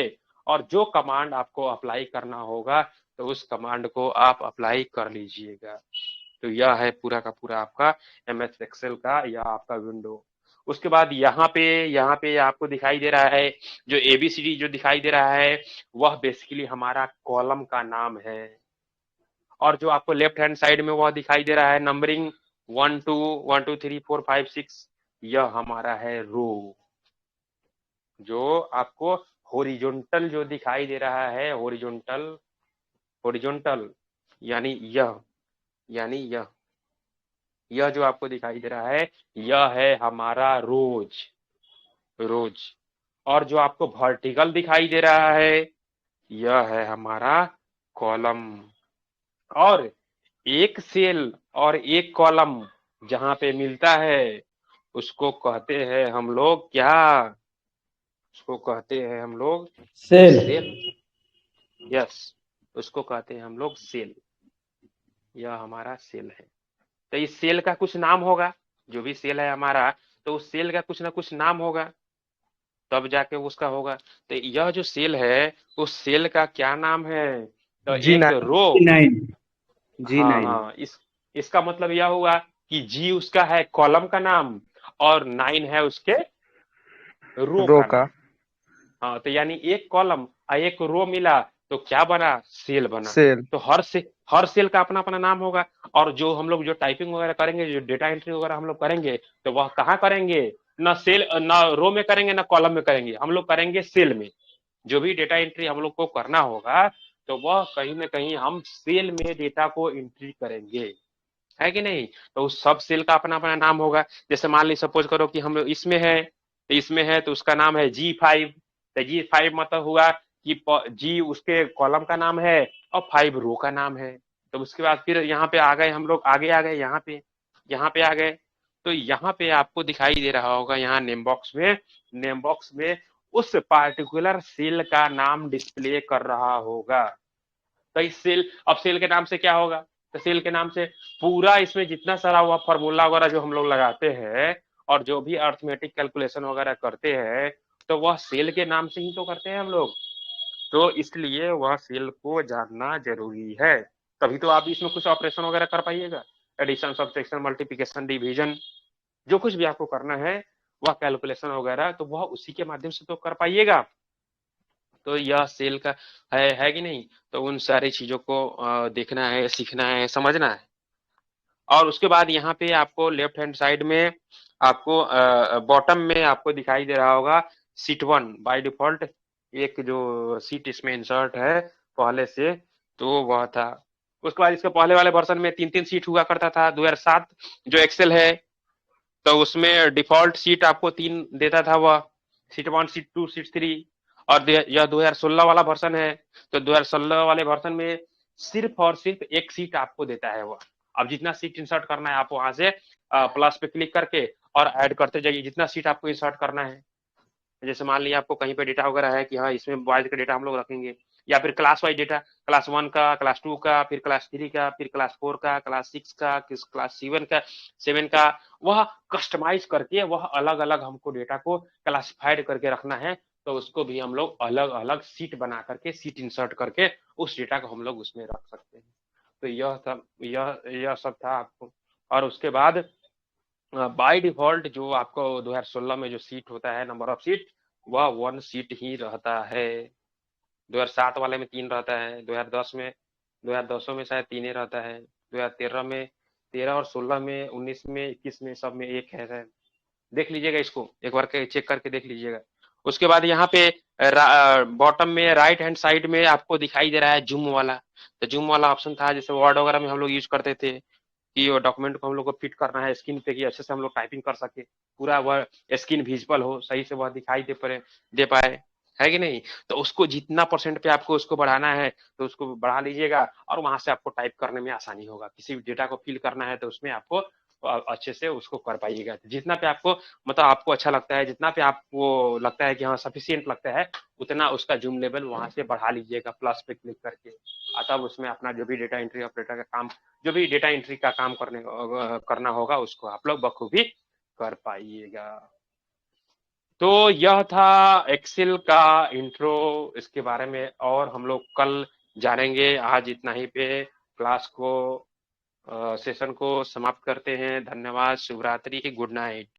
और जो कमांड आपको अप्लाई करना होगा तो उस कमांड को आप अप्लाई कर लीजिएगा। तो यह है पूरा का पूरा आपका एमएस एक्सेल का या आपका विंडो। उसके बाद यहाँ पे आपको दिखाई दे रहा है जो एबीसीडी जो दिखाई दे रहा है वह बेसिकली हमारा कॉलम का नाम है। और जो आपको लेफ्ट हैंड साइड में वह दिखाई दे रहा है नंबरिंग 1 2 1 2 3 4 5 6, यह हमारा है रो। जो आपको हॉरिजॉन्टल जो दिखाई दे रहा है, हॉरिजॉन्टल यानी यह जो आपको दिखाई दे रहा है यह है हमारा रोज। और जो आपको वर्टिकल दिखाई दे रहा है यह है हमारा कॉलम। और एक सेल और एक कॉलम जहां पे मिलता है उसको कहते हैं हम लोग क्या? उसको कहते हैं हम लोग सेल। यस, उसको कहते हैं हम लोग सेल। यह हमारा सेल है। तो इस सेल का कुछ नाम होगा, जो भी सेल है हमारा तो उस सेल का कुछ ना कुछ नाम होगा तब जाके उसका होगा। तो यह जो सेल है उस सेल का क्या नाम है? तो एक रो। हाँ, इसका मतलब यह हुआ कि जी उसका है कॉलम का नाम और 9 है उसके रो का नाम। हाँ, तो यानी एक कॉलम और एक रो मिला तो क्या बना? सेल बना। तो हर सेल का अपना अपना नाम होगा। और जो हम लोग जो टाइपिंग वगैरह करेंगे, जो डेटा एंट्री वगैरह हम लोग करेंगे तो वह कहाँ करेंगे? ना सेल ना रो में करेंगे ना कॉलम में करेंगे, हम लोग करेंगे सेल में। जो भी डेटा एंट्री हम लोग को करना होगा तो वह कहीं ना कहीं हम सेल में डेटा को एंट्री करेंगे, है कि नहीं? तो उस सब सेल का अपना अपना नाम होगा। जैसे मान ली सपोज करो कि हम लोग इसमें है तो उसका नाम है G5। तो G5 मतलब हुआ कि जी उसके कॉलम का नाम है और 5 रो का नाम है। तो उसके बाद फिर यहाँ पे आ गए हम लोग, आगे आ गए यहाँ पे आ गए। तो यहाँ पे आपको दिखाई दे रहा होगा यहाँ नेम बॉक्स में उस पार्टिकुलर सेल का नाम डिस्प्ले कर रहा होगा। तो इस सेल के नाम से क्या होगा? तो सेल के नाम से पूरा इसमें जितना सारा हुआ फार्मूला वगैरह जो हम लोग लगाते हैं और जो भी अर्थमेटिक कैलकुलेशन वगैरह करते हैं तो वह सेल के नाम से ही तो करते हैं हम लोग। तो इसलिए वह सेल को जानना जरूरी है, तभी तो आप इसमें कुछ ऑपरेशन वगैरह कर पाइएगा। एडिशन, सब्ट्रैक्शन, मल्टीप्लिकेशन, डिवीजन, जो कुछ भी आपको करना है वह कैलकुलेशन वगैरह तो वह उसी के माध्यम से तो कर पाइएगा। तो यह सेल का है कि नहीं? तो उन सारी चीजों को देखना है, सीखना है, समझना है। और उसके बाद यहाँ पे आपको लेफ्ट हैंड साइड में आपको बॉटम में आपको दिखाई दे रहा होगा सीट 1 बाय डिफॉल्ट। एक जो सीट इसमें इंसर्ट है पहले से तो वह था। उसके बाद इसके पहले वाले वर्जन में 3 सीट हुआ करता था। 2007 जो एक्सेल है तो उसमें डिफॉल्ट सीट आपको 3 देता था, वह सीट 1, सीट 2, सीट 3। और यह 2016 वाला वर्जन है तो 2016 वाले वर्जन में सिर्फ और सिर्फ एक सीट आपको देता है वह। अब जितना सीट इंसर्ट करना है आप वहां से प्लस पे क्लिक करके और ऐड करते जाइए जितना सीट आपको इंसर्ट करना है। जैसे मान लिया आपको कहीं पे डेटा वगैरह है कि हाँ इसमें बॉयज का डेटा हम लोग रखेंगे, या फिर क्लास वाइज डेटा, क्लास 1 का, क्लास 2 का, फिर क्लास 3 का, फिर क्लास 4 का, क्लास 6 का, क्लास 7 का, वह कस्टमाइज करके वह अलग अलग हमको डेटा को क्लासिफाइड करके रखना है। तो उसको भी हम लोग अलग अलग सीट बना करके, सीट इंसर्ट करके उस डेटा को हम लोग उसमें रख सकते हैं। तो यह सब था आपको। और उसके बाद बाय डिफॉल्ट जो आपको 2016 में जो सीट होता है, नंबर ऑफ सीट, वह 1 सीट ही रहता है। 2007 वाले में 3 रहता है, 2010 में शायद 3 ही रहता है, 2013 में 13 और 16 में 19 में 21 में सब में 1 है शायद। देख लीजिएगा, इसको एक बार चेक करके देख लीजिएगा। उसके बाद यहाँ पे बॉटम में राइट हैंड साइड में आपको दिखाई दे रहा है जूम वाला। तो जूम वाला ऑप्शन था, जैसे वर्ड वगैरह में हम लोग यूज करते थे कि वो डॉक्यूमेंट को हम लोग को फिट करना है स्क्रीन पे कि अच्छे से हम लोग टाइपिंग कर सके, पूरा वह स्क्रीन विजिबल हो, सही से वह दिखाई दे पाए, है कि नहीं। तो उसको जितना परसेंट पे आपको उसको बढ़ाना है तो उसको बढ़ा लीजिएगा, और वहां से आपको टाइप करने में आसानी होगा। किसी भी डेटा को फिल करना है तो उसमें आपको अच्छे से उसको कर पाइएगा। जितना पे आपको मतलब आपको अच्छा लगता है, जितना पे आपको लगता है कि हाँ सफिशियंट लगता है, उतना उसका जूम लेवल वहां से बढ़ा लीजिएगा प्लस पे क्लिक करके। तब उसमें अपना जो भी डेटा एंट्री ऑपरेटर का काम, जो भी डेटा एंट्री का काम करना होगा उसको आप लोग बखूबी कर पाइएगा। तो यह था एक्सेल का इंट्रो, इसके बारे में और हम लोग कल जानेंगे। आज इतना ही पे क्लास को सेशन को समाप्त करते हैं। धन्यवाद, शुभ रात्रि, गुड नाइट।